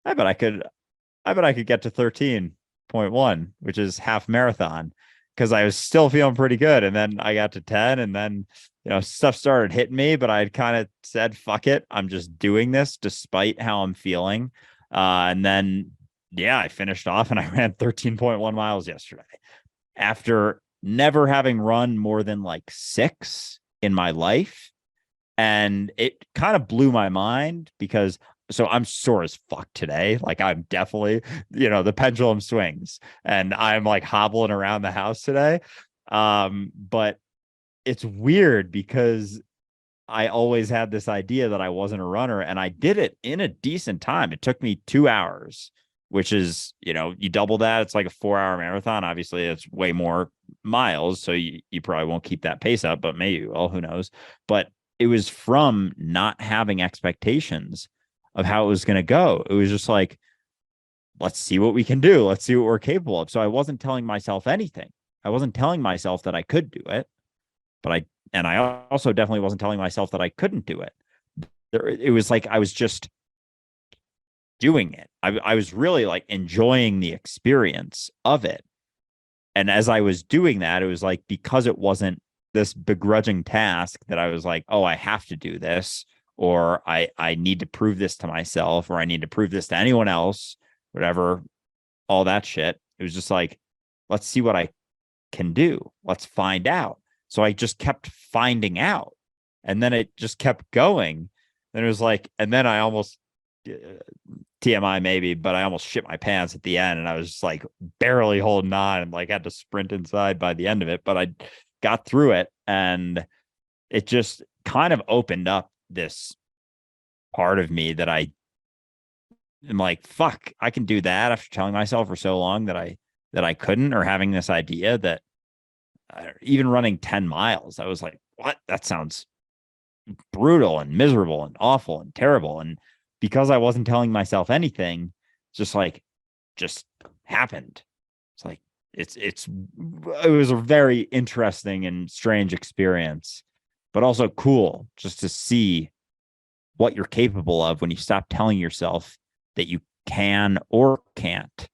I bet I could get to 13.1, which is half marathon, because I was still feeling pretty good. And then I got to 10, and then stuff started hitting me, but I had kind of said, fuck it, I'm just doing this despite how I'm feeling. And then I finished off and I ran 13.1 miles yesterday after never having run more than like 6 in my life. And it kind of blew my mind because I'm sore as fuck today. Like I'm definitely, the pendulum swings and I'm like hobbling around the house today. But it's weird because I always had this idea that I wasn't a runner, and I did it in a decent time. It took me 2 hours, which is, you double that, it's like a 4-hour marathon. Obviously, it's way more miles, so you probably won't keep that pace up, but maybe you will, who knows? But it was from not having expectations of how it was going to go. It was just like, let's see what we can do. Let's see what we're capable of. So I wasn't telling myself anything. I wasn't telling myself that I could do it, but I also definitely wasn't telling myself that I couldn't do it. It was like I was just doing it. I was really like enjoying the experience of it. And as I was doing that, it was like, because it wasn't this begrudging task that I was like, oh, I have to do this, or I need to prove this to myself, or I need to prove this to anyone else, whatever, all that shit. It was just like, let's see what I can do. Let's find out. So I just kept finding out, and then it just kept going. And it was like, and then I almost, TMI maybe, but I almost shit my pants at the end, and I was just like barely holding on and like had to sprint inside by the end of it. But I got through it, and it just kind of opened up this part of me that I am like, fuck, I can do that, after telling myself for so long that I couldn't, or having this idea that even running 10 miles, I was like, what? That sounds brutal and miserable and awful and terrible. And because I wasn't telling myself anything, just like, just happened. It's like, it was a very interesting and strange experience, but also cool just to see what you're capable of when you stop telling yourself that you can or can't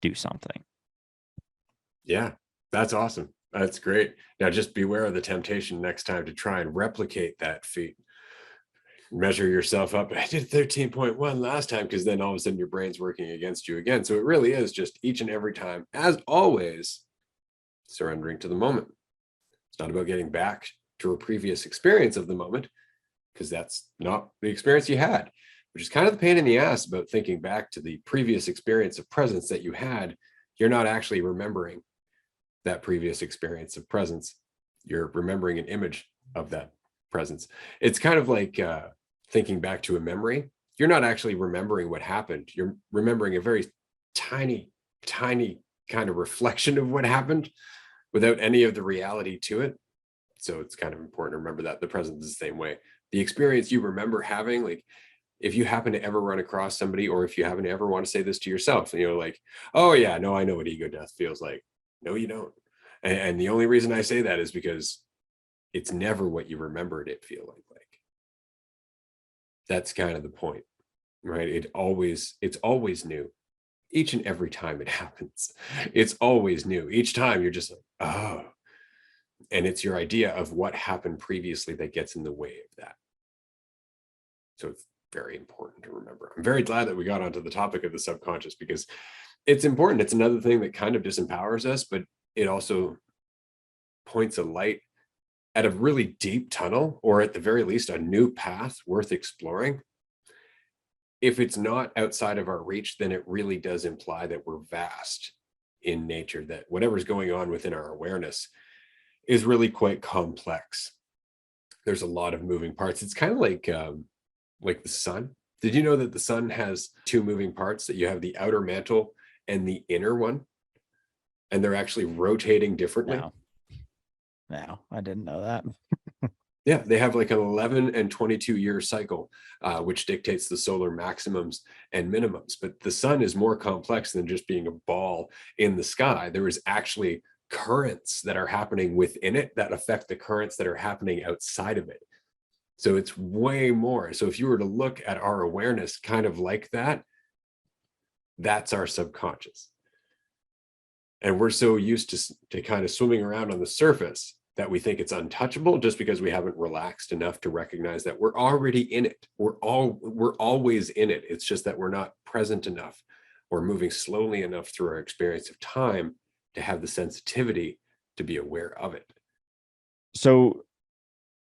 do something. Yeah, that's awesome. That's great. Now just beware of the temptation next time to try and replicate that feat. Measure yourself up. I did 13.1 last time, because then all of a sudden your brain's working against you again. So it really is just each and every time, as always, surrendering to the moment. It's not about getting back to a previous experience of the moment, because that's not the experience you had, which is kind of the pain in the ass about thinking back to the previous experience of presence that you had. You're not actually remembering that previous experience of presence. You're remembering an image of that presence. It's kind of like thinking back to a memory. You're not actually remembering what happened. You're remembering a very tiny, tiny kind of reflection of what happened without any of the reality to it. So it's kind of important to remember that the present is the same way. The experience you remember having, like if you happen to ever run across somebody, or if you happen to ever want to say this to yourself, and you're like, oh yeah, no, I know what ego death feels like. No, you don't. And the only reason I say that is because it's never what you remembered it feel like. That's kind of the point, right? It's always new. Each and every time it happens, it's always new. Each time you're just like, oh, and it's your idea of what happened previously that gets in the way of that. So it's very important to remember. I'm very glad that we got onto the topic of the subconscious, because it's important. It's another thing that kind of disempowers us, but it also points a light at a really deep tunnel, or at the very least, a new path worth exploring. If it's not outside of our reach, then it really does imply that we're vast in nature, that whatever's going on within our awareness is really quite complex. There's a lot of moving parts. It's kind of like the sun. Did you know that the sun has two moving parts, that you have the outer mantle and the inner one, and they're actually rotating differently? No, I didn't know that. Yeah, they have like an 11 and 22-year cycle, which dictates the solar maximums and minimums. But the sun is more complex than just being a ball in the sky. There is actually currents that are happening within it that affect the currents that are happening outside of it. So it's way more. So if you were to look at our awareness kind of like that, that's our subconscious. And we're so used to kind of swimming around on the surface that we think it's untouchable, just because we haven't relaxed enough to recognize that we're already in it. We're always in it. It's just that we're not present enough, or moving slowly enough through our experience of time to have the sensitivity to be aware of it. So,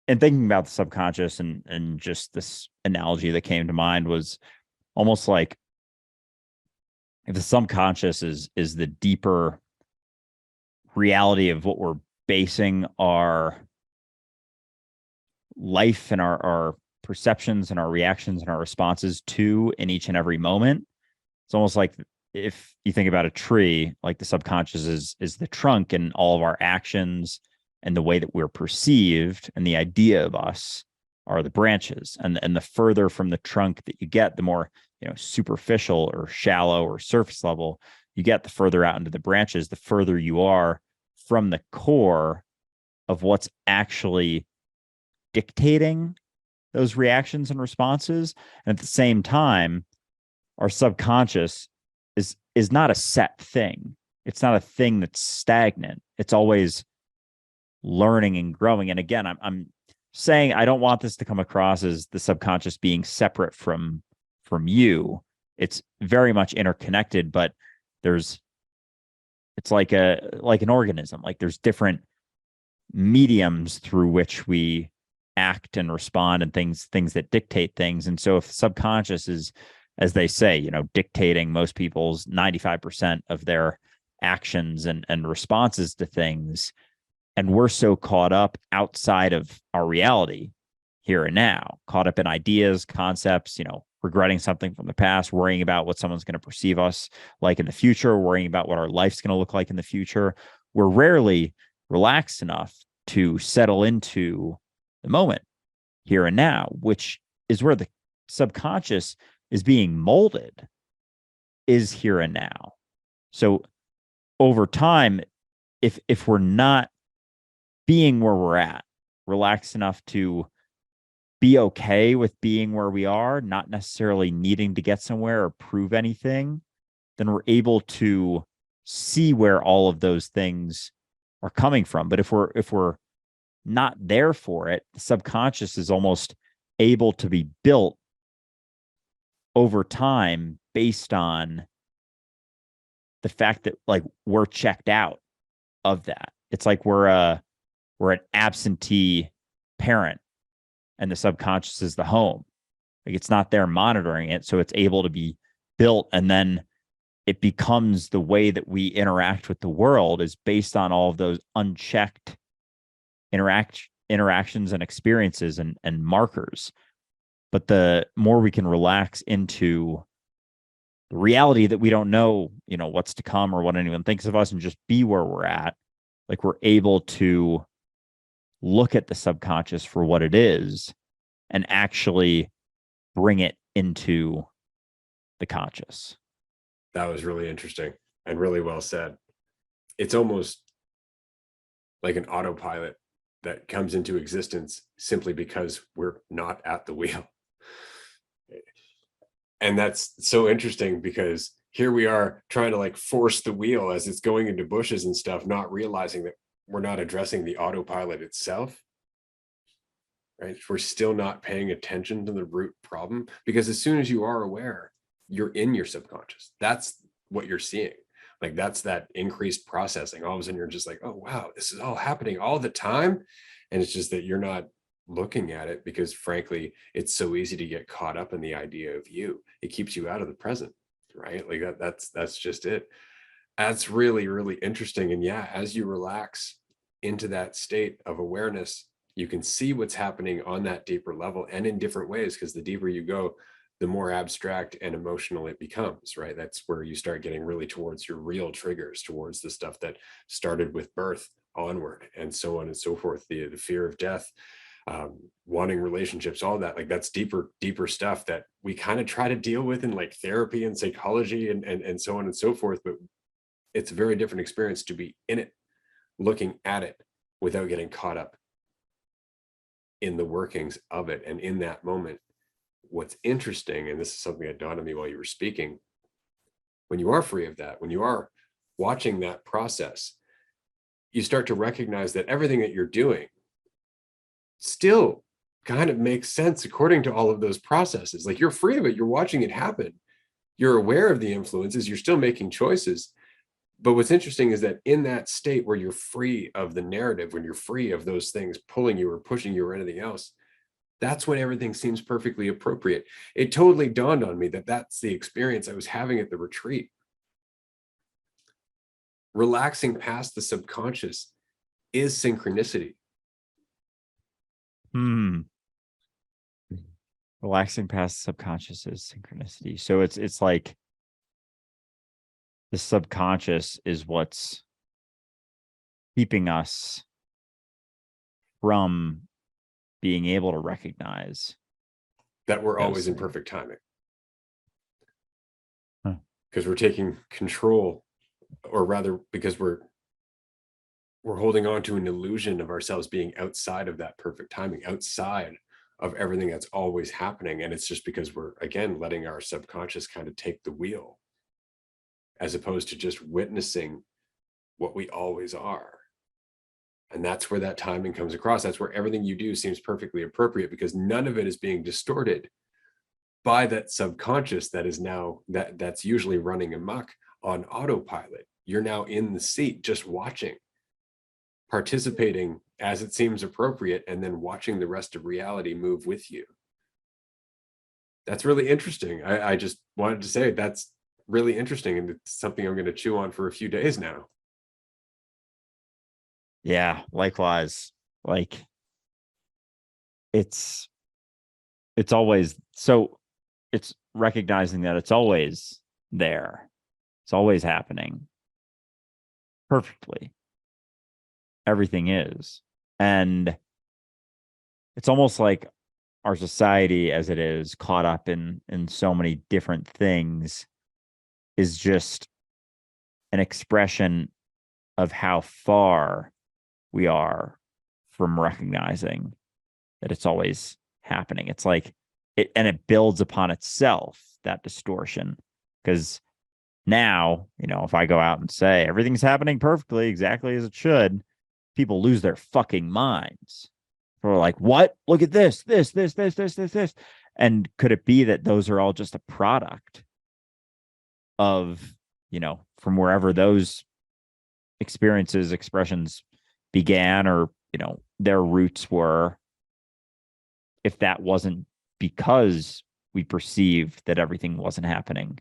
in thinking about the subconscious, and just this analogy that came to mind was almost like, if the subconscious is the deeper reality of what we're basing our life and our perceptions and our reactions and our responses to in each and every moment. It's almost like, if you think about a tree, like the subconscious is the trunk, and all of our actions and the way that we're perceived and the idea of us are the branches. And the further from the trunk that you get, the more, superficial or shallow or surface level you get, the further out into the branches, the further you are from the core of what's actually dictating those reactions and responses. And at the same time, our subconscious is not a set thing. It's not a thing that's stagnant. It's always learning and growing. And again, I'm saying, I don't want this to come across as the subconscious being separate from you. It's very much interconnected, but it's like an organism. Like, there's different mediums through which we act and respond, and things that dictate things. And so if the subconscious is, as they say, dictating most people's 95% of their actions and responses to things, and we're so caught up outside of our reality here and now, caught up in ideas, concepts, regretting something from the past, worrying about what someone's going to perceive us like in the future, worrying about what our life's going to look like in the future, we're rarely relaxed enough to settle into the moment here and now, which is where the subconscious is being molded. is here and now. So over time, if we're not being where we're at, relaxed enough to be okay with being where we are, not necessarily needing to get somewhere or prove anything, then we're able to see where all of those things are coming from. But if we're not there for it, the subconscious is almost able to be built over time based on the fact that like we're checked out of that. It's like we're an absentee parent and the subconscious is the home. Like it's not there monitoring it, so it's able to be built, and then it becomes the way that we interact with the world is based on all of those unchecked interactions and experiences and markers. But the more we can relax into the reality that we don't know, what's to come or what anyone thinks of us, and just be where we're at, like we're able to look at the subconscious for what it is and actually bring it into the conscious. That was really interesting and really well said. It's almost like an autopilot that comes into existence simply because we're not at the wheel. And that's so interesting because here we are trying to like force the wheel as it's going into bushes and stuff, not realizing that we're not addressing the autopilot itself. Right? We're still not paying attention to the root problem, because as soon as you are aware, you're in your subconscious. That's what you're seeing. Like that's that increased processing. All of a sudden you're just like, oh, wow, this is all happening all the time. And it's just that you're not looking at it because frankly, it's so easy to get caught up in the idea of you. It keeps you out of the present, right? Like that's just it. That's really, really interesting. And yeah, as you relax into that state of awareness, you can see what's happening on that deeper level and in different ways, because the deeper you go, the more abstract and emotional it becomes, right? That's where you start getting really towards your real triggers, towards the stuff that started with birth onward and so on and so forth. The fear of death, wanting relationships, all that, like that's deeper stuff that we kind of try to deal with in like therapy and psychology and so on and so forth. But it's a very different experience to be in it, looking at it without getting caught up in the workings of it. And in that moment, what's interesting, and this is something that dawned on me while you were speaking, when you are free of that, when you are watching that process, you start to recognize that everything that you're doing still kind of makes sense according to all of those processes. Like you're free of it, you're watching it happen, you're aware of the influences, you're still making choices. But what's interesting is that in that state where you're free of the narrative, when you're free of those things pulling you or pushing you or anything else, that's when everything seems perfectly appropriate. It totally dawned on me that that's the experience I was having at the retreat. Relaxing past the subconscious is synchronicity. Relaxing past the subconscious is synchronicity. So it's like the subconscious is what's keeping us from being able to recognize that we're always in perfect timing. Because we're taking control, or rather because we're holding on to an illusion of ourselves being outside of that perfect timing, outside of everything that's always happening. And it's just because we're, again, letting our subconscious kind of take the wheel, as opposed to just witnessing what we always are. And that's where that timing comes across. That's where everything you do seems perfectly appropriate, because none of it is being distorted by that subconscious that is now that's usually running amok on autopilot. You're now in the seat, just watching, participating as it seems appropriate, and then watching the rest of reality move with you. That's really interesting. I just wanted to say that's really interesting, and it's something I'm going to chew on for a few days now. Yeah, likewise. Like it's always, so it's recognizing that it's always there. It's always happening perfectly. Everything is. And it's almost like our society as it is caught up in so many different things is just an expression of how far we are from recognizing that it's always happening. It's like and it builds upon itself, that distortion. Because now, if I go out and say everything's happening perfectly, exactly as it should, people lose their fucking minds. They're like, what? Look at this. And could it be that those are all just a product of, from wherever those experiences, expressions began, or, their roots were, if that wasn't because we perceived that everything wasn't happening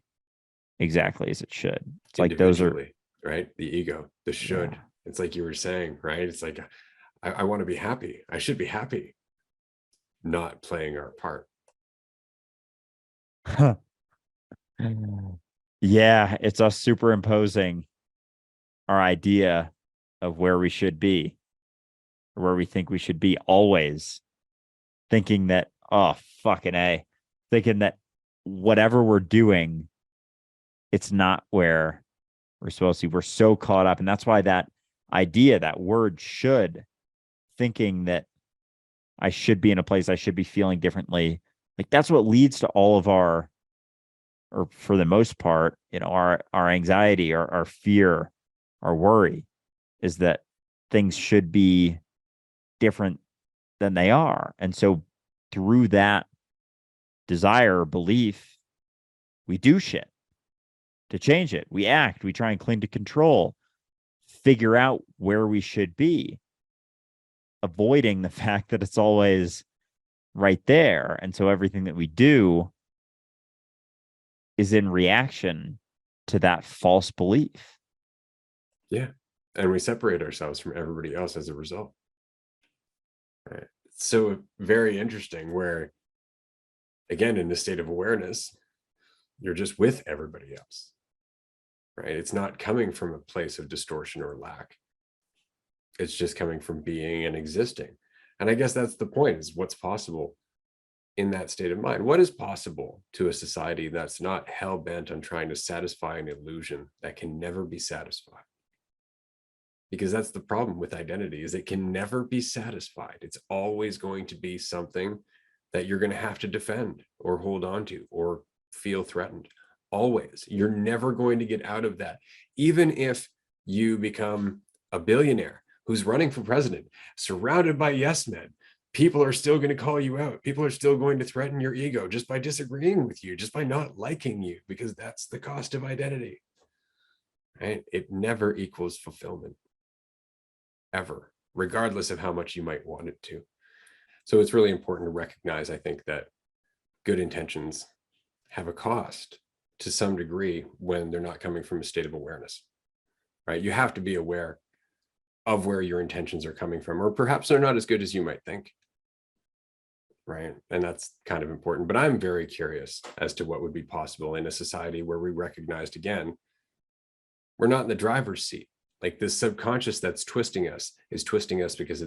exactly as it should. It's like those are right. The ego, the should. Yeah. It's like you were saying, right? It's like, I want to be happy. I should be happy. Not playing our part. Yeah, it's us superimposing our idea of where we should be, or where we think we should be, always thinking that, oh, fucking A, thinking that whatever we're doing, it's not where we're supposed to be. We're so caught up. And that's why that idea, that word should, thinking that I should be in a place, I should be feeling differently, like that's what leads to all of our, or for the most part, our anxiety, our fear, our worry, is that things should be different than they are. And so through that desire, belief, we do shit to change it. We act, we try and cling to control, figure out where we should be, avoiding the fact that it's always right there. And so everything that we do is in reaction to that false belief. Yeah. And we separate ourselves from everybody else as a result. Right. So very interesting, where, again, in this state of awareness, you're just with everybody else. Right. It's not coming from a place of distortion or lack. It's just coming from being and existing. And I guess that's the point, is what's possible in that state of mind. What is possible to a society that's not hell-bent on trying to satisfy an illusion that can never be satisfied? Because that's the problem with identity, is it can never be satisfied. It's always going to be something that you're going to have to defend or hold on to or feel threatened. Always. You're never going to get out of that. Even if you become a billionaire who's running for president, surrounded by yes men, people are still going to call you out. People are still going to threaten your ego just by disagreeing with you, just by not liking you, because that's the cost of identity. Right? It never equals fulfillment, ever, regardless of how much you might want it to. So it's really important to recognize, I think, that good intentions have a cost to some degree when they're not coming from a state of awareness. Right? You have to be aware of where your intentions are coming from, or perhaps they're not as good as you might think. Right. And that's kind of important. But I'm very curious as to what would be possible in a society where we recognized, again, we're not in the driver's seat. Like this subconscious that's twisting us is twisting us because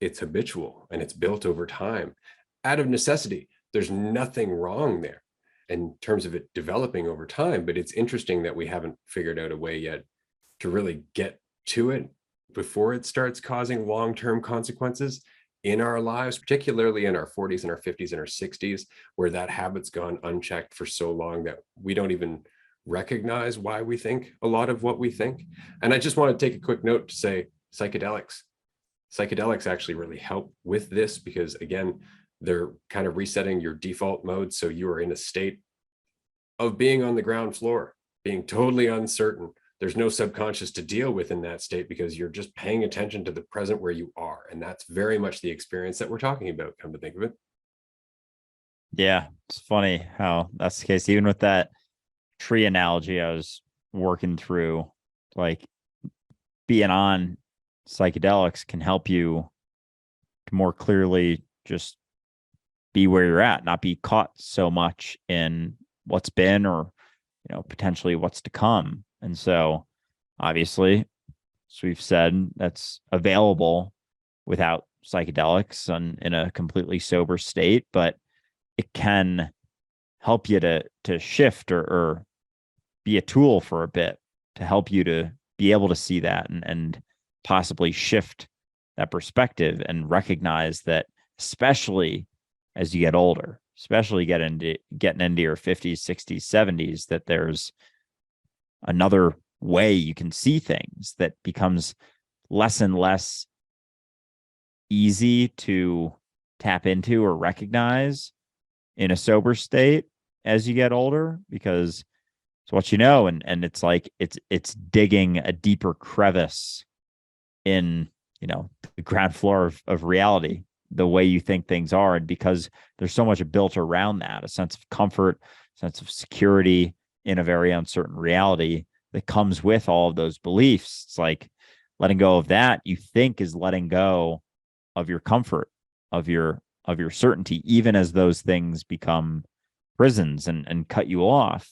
it's habitual and it's built over time out of necessity. There's nothing wrong there in terms of it developing over time. But it's interesting that we haven't figured out a way yet to really get to it before it starts causing long-term consequences in our lives, particularly in our 40s and our 50s and our 60s, where that habit's gone unchecked for so long that we don't even recognize why we think a lot of what we think. And I just want to take a quick note to say psychedelics actually really help with this, because again, they're kind of resetting your default mode. So you are in a state of being on the ground floor, being totally uncertain. There's no subconscious to deal with in that state, because you're just paying attention to the present where you are. And that's very much the experience that we're talking about, come to think of it. Yeah, it's funny how that's the case. Even with that tree analogy I was working through, like being on psychedelics can help you to more clearly just be where you're at, not be caught so much in what's been, or potentially what's to come. And so obviously, as we've said, that's available without psychedelics and in a completely sober state, but it can help you to shift or be a tool for a bit to help you to be able to see that and possibly shift that perspective and recognize that, especially as you get older, especially getting into your 50s, 60s, 70s, that there's another way you can see things that becomes less and less easy to tap into or recognize in a sober state as you get older, because it's what you know, and it's like it's digging a deeper crevice in, you know, the ground floor of reality, the way you think things are. And because there's so much built around that, a sense of comfort, sense of security in a very uncertain reality that comes with all of those beliefs, it's like letting go of that, you think, is letting go of your comfort, of your certainty, even as those things become prisons and cut you off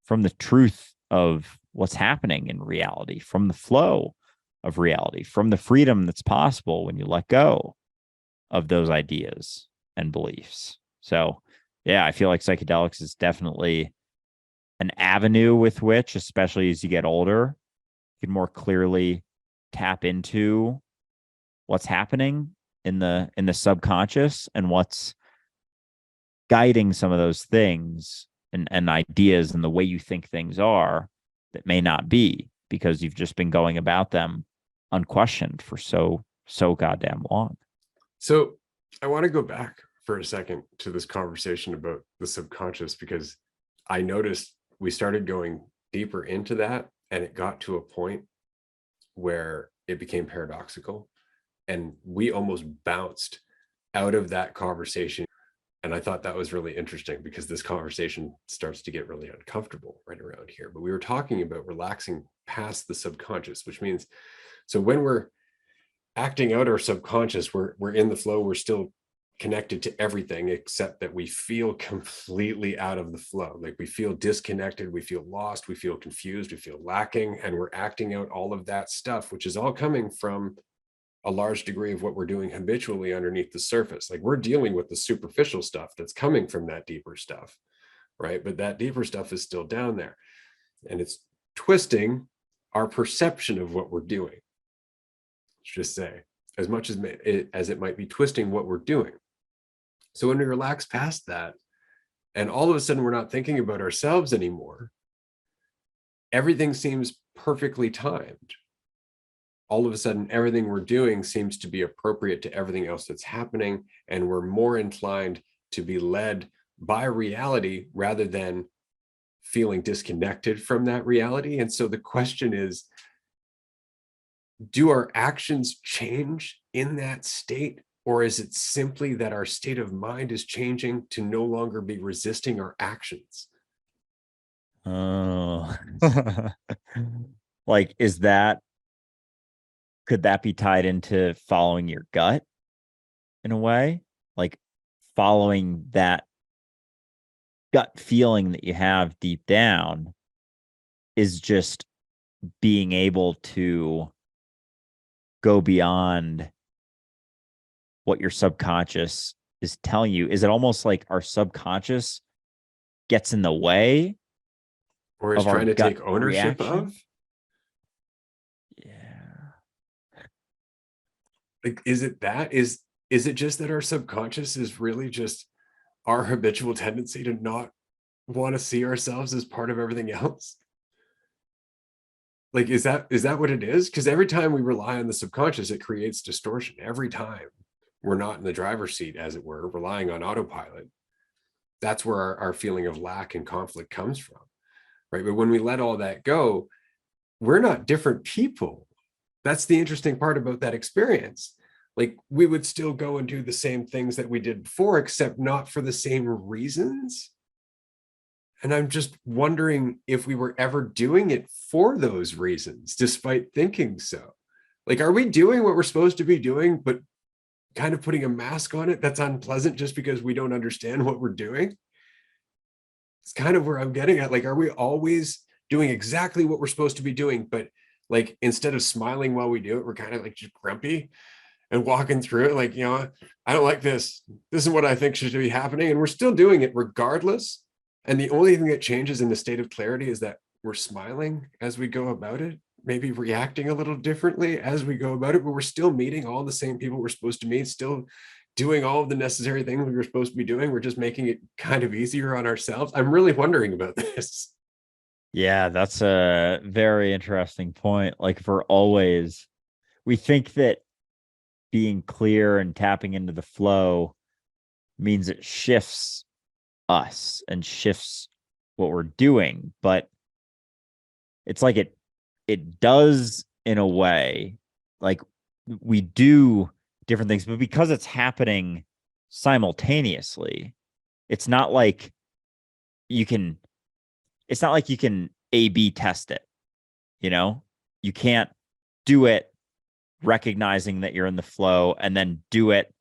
from the truth of what's happening in reality, from the flow of reality, from the freedom that's possible when you let go of those ideas and beliefs. So, yeah, I feel like psychedelics is definitely an avenue with which, especially as you get older, you can more clearly tap into what's happening in the subconscious and what's guiding some of those things and ideas and the way you think things are that may not be, because you've just been going about them unquestioned for so goddamn long. So I want to go back for a second to this conversation about the subconscious, because I noticed we started going deeper into that, and it got to a point where it became paradoxical, and we almost bounced out of that conversation. And I thought that was really interesting, because this conversation starts to get really uncomfortable right around here. But we were talking about relaxing past the subconscious, which means, so when we're acting out our subconscious, we're in the flow, we're still connected to everything, except that we feel completely out of the flow. Like we feel disconnected, we feel lost, we feel confused, we feel lacking, and we're acting out all of that stuff, which is all coming from a large degree of what we're doing habitually underneath the surface. Like we're dealing with the superficial stuff that's coming from that deeper stuff, right? But that deeper stuff is still down there, and it's twisting our perception of what we're doing. Let's just say, as much as it might be twisting what we're doing. So when we relax past that, and all of a sudden we're not thinking about ourselves anymore, everything seems perfectly timed. All of a sudden, everything we're doing seems to be appropriate to everything else that's happening, and we're more inclined to be led by reality rather than feeling disconnected from that reality. And so the question is, do our actions change in that state? Or is it simply that our state of mind is changing to no longer be resisting our actions? Oh, like, could that be tied into following your gut in a way? Like following that gut feeling that you have deep down is just being able to go beyond what your subconscious is telling you. Is it almost like our subconscious gets in the way Or is of our trying to gut take ownership reaction? of? Yeah. Like, is it that? Is it just that our subconscious is really just our habitual tendency to not want to see ourselves as part of everything else? Like, is that what it is? Because every time we rely on the subconscious, it creates distortion. Every time we're not in the driver's seat, as it were, relying on autopilot, that's where our feeling of lack and conflict comes from, right? But when we let all that go, we're not different people. That's the interesting part about that experience. Like, we would still go and do the same things that we did before, except not for the same reasons. And I'm just wondering if we were ever doing it for those reasons, despite thinking so. Like, are we doing what we're supposed to be doing, but kind of putting a mask on it that's unpleasant just because we don't understand what we're doing? It's kind of where I'm getting at. Like, are we always doing exactly what we're supposed to be doing, but like, instead of smiling while we do it, we're kind of like just grumpy and walking through it like, I don't like this. This is what I think should be happening. And we're still doing it regardless. And the only thing that changes in the state of clarity is that we're smiling as we go about it, maybe reacting a little differently as we go about it, but we're still meeting all the same people we're supposed to meet, still doing all of the necessary things we were supposed to be doing. We're just making it kind of easier on ourselves. I'm really wondering about this. Yeah, that's a very interesting point. Like if we think that being clear and tapping into the flow means it shifts us and shifts what we're doing, but it's like it does in a way. Like we do different things, but because it's happening simultaneously, it's not like you can it's not like you can A/B test it, you know? You can't do it recognizing that you're in the flow and then do it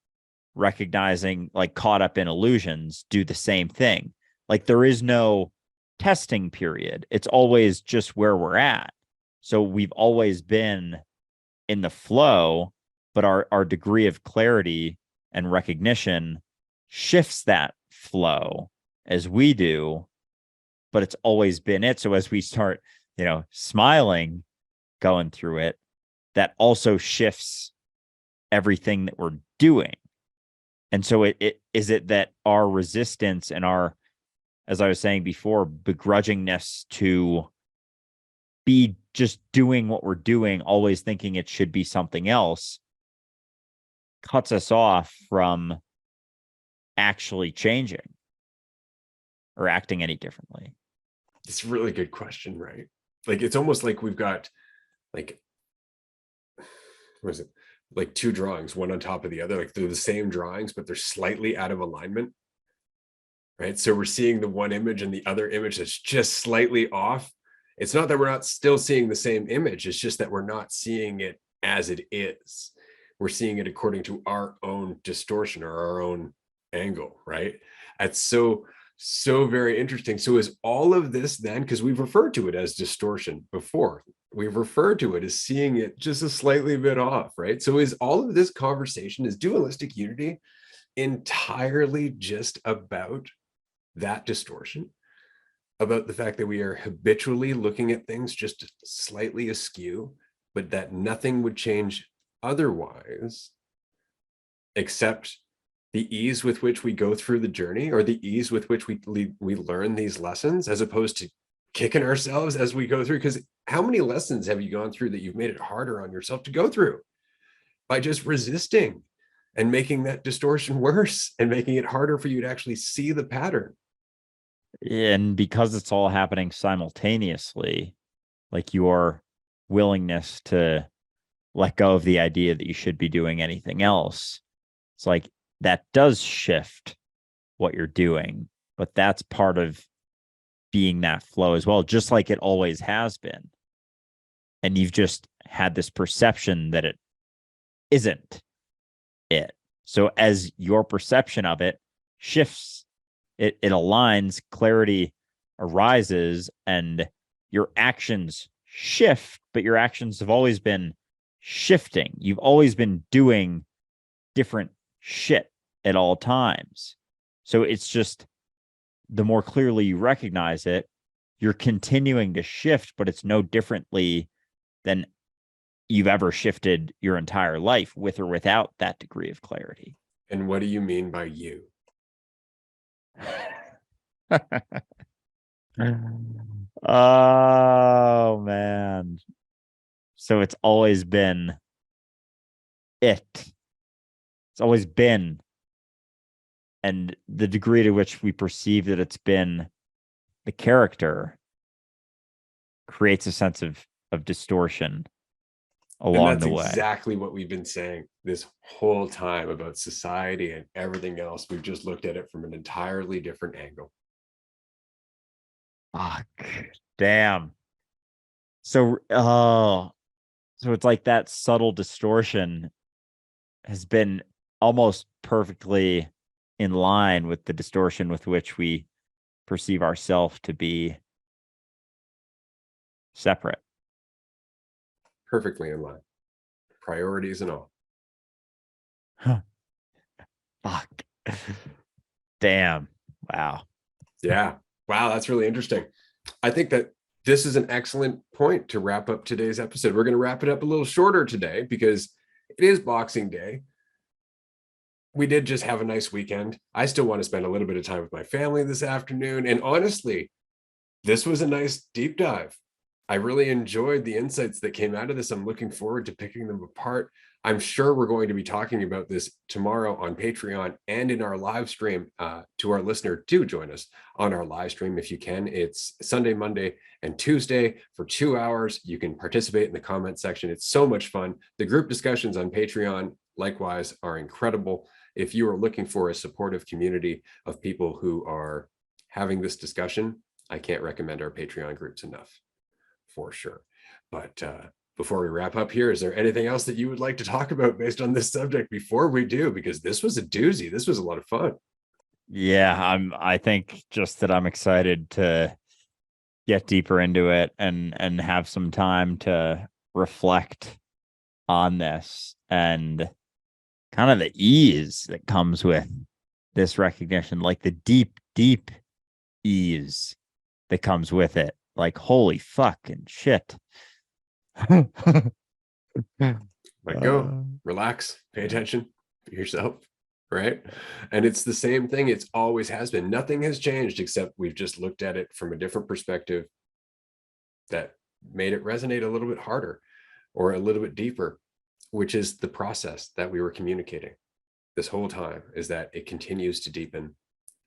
recognizing, like, caught up in illusions, do the same thing. Like there is no testing period. It's always just where we're at. So we've always been in the flow, but our degree of clarity and recognition shifts that flow as we do, but it's always been it. So as we start, smiling, going through it, that also shifts everything that we're doing. And so it is it that our resistance and our, as I was saying before, begrudgingness to be just doing what we're doing, always thinking it should be something else, cuts us off from actually changing or acting any differently. It's a really good question, right? Like it's almost like we've got like, what is it? Like two drawings, one on top of the other, like they're the same drawings, but they're slightly out of alignment. Right. So we're seeing the one image and the other image that's just slightly off. It's not that we're not still seeing the same image. It's just that we're not seeing it as it is. We're seeing it according to our own distortion or our own angle. Right. That's so very interesting. So is all of this then, because we've referred to it as distortion before, we've referred to it as seeing it just a slightly bit off, right? So is all of this conversation, is dualistic unity entirely just about that distortion, about the fact that we are habitually looking at things just slightly askew, but that nothing would change otherwise except the ease with which we go through the journey, or the ease with which we learn these lessons, as opposed to kicking ourselves as we go through? Because how many lessons have you gone through that you've made it harder on yourself to go through by just resisting and making that distortion worse and making it harder for you to actually see the pattern? And because it's all happening simultaneously, like your willingness to let go of the idea that you should be doing anything else, it's like that does shift what you're doing, but that's part of being that flow as well, just like it always has been. And you've just had this perception that it isn't it. So as your perception of it shifts, it aligns, clarity arises, and your actions shift, but your actions have always been shifting. You've always been doing different shit at all times. So it's just the more clearly you recognize it, you're continuing to shift, but it's no differently than you've ever shifted your entire life, with or without that degree of clarity. And what do you mean by you? Oh man. So it's always been it. It's always been. And the degree to which we perceive that it's been the creates a sense of distortion And along that's the way. exactly what we've been saying this whole time about society and everything else. We've just looked at it from an entirely different angle. Fuck. Damn. So it's like that subtle distortion has been almost perfectly in line with the distortion with which we perceive ourselves to be separate. Perfectly in line. Priorities and all. Huh. Fuck. Damn. Wow. Yeah. Wow. That's really interesting. I think that this is an excellent point to wrap up today's episode. We're going to wrap it up a little shorter today because it is Boxing Day. We did just have a nice weekend. I still want to spend a little bit of time with my family this afternoon. And honestly, this was a nice deep dive. I really enjoyed the insights that came out of this. I'm looking forward to picking them apart. I'm sure we're going to be talking about this tomorrow on Patreon and in our live stream. To our listener, do join us on our live stream if you can. It's Sunday, Monday, and Tuesday for 2 hours. You can participate in the comment section. It's so much fun. The group discussions on Patreon, likewise, are incredible. If you are looking for a supportive community of people who are having this discussion, I can't recommend our Patreon groups enough, for sure. But before we wrap up here, is there anything else that you would like to talk about based on this subject before we do? Because this was a doozy. This was a lot of fun. Yeah, I think just that I'm excited to get deeper into it and have some time to reflect on this and kind of the ease that comes with this recognition, like the deep, deep ease that comes with it. Like, holy fucking shit. Let go, relax, pay attention, be yourself, right? And it's the same thing. It's always has been. Nothing has changed except we've just looked at it from a different perspective that made it resonate a little bit harder or a little bit deeper, which is the process that we were communicating this whole time, is that it continues to deepen.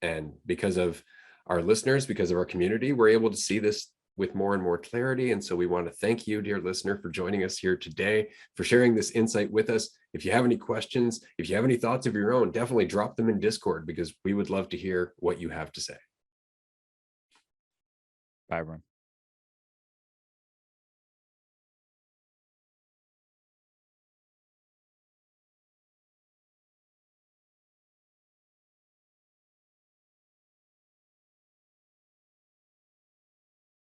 And because of our listeners, because of our community, we're able to see this with more and more clarity. And so we want to thank you, dear listener, for joining us here today, for sharing this insight with us. If you have any questions, if you have any thoughts of your own, definitely drop them in Discord because we would love to hear what you have to say. Bye, everyone.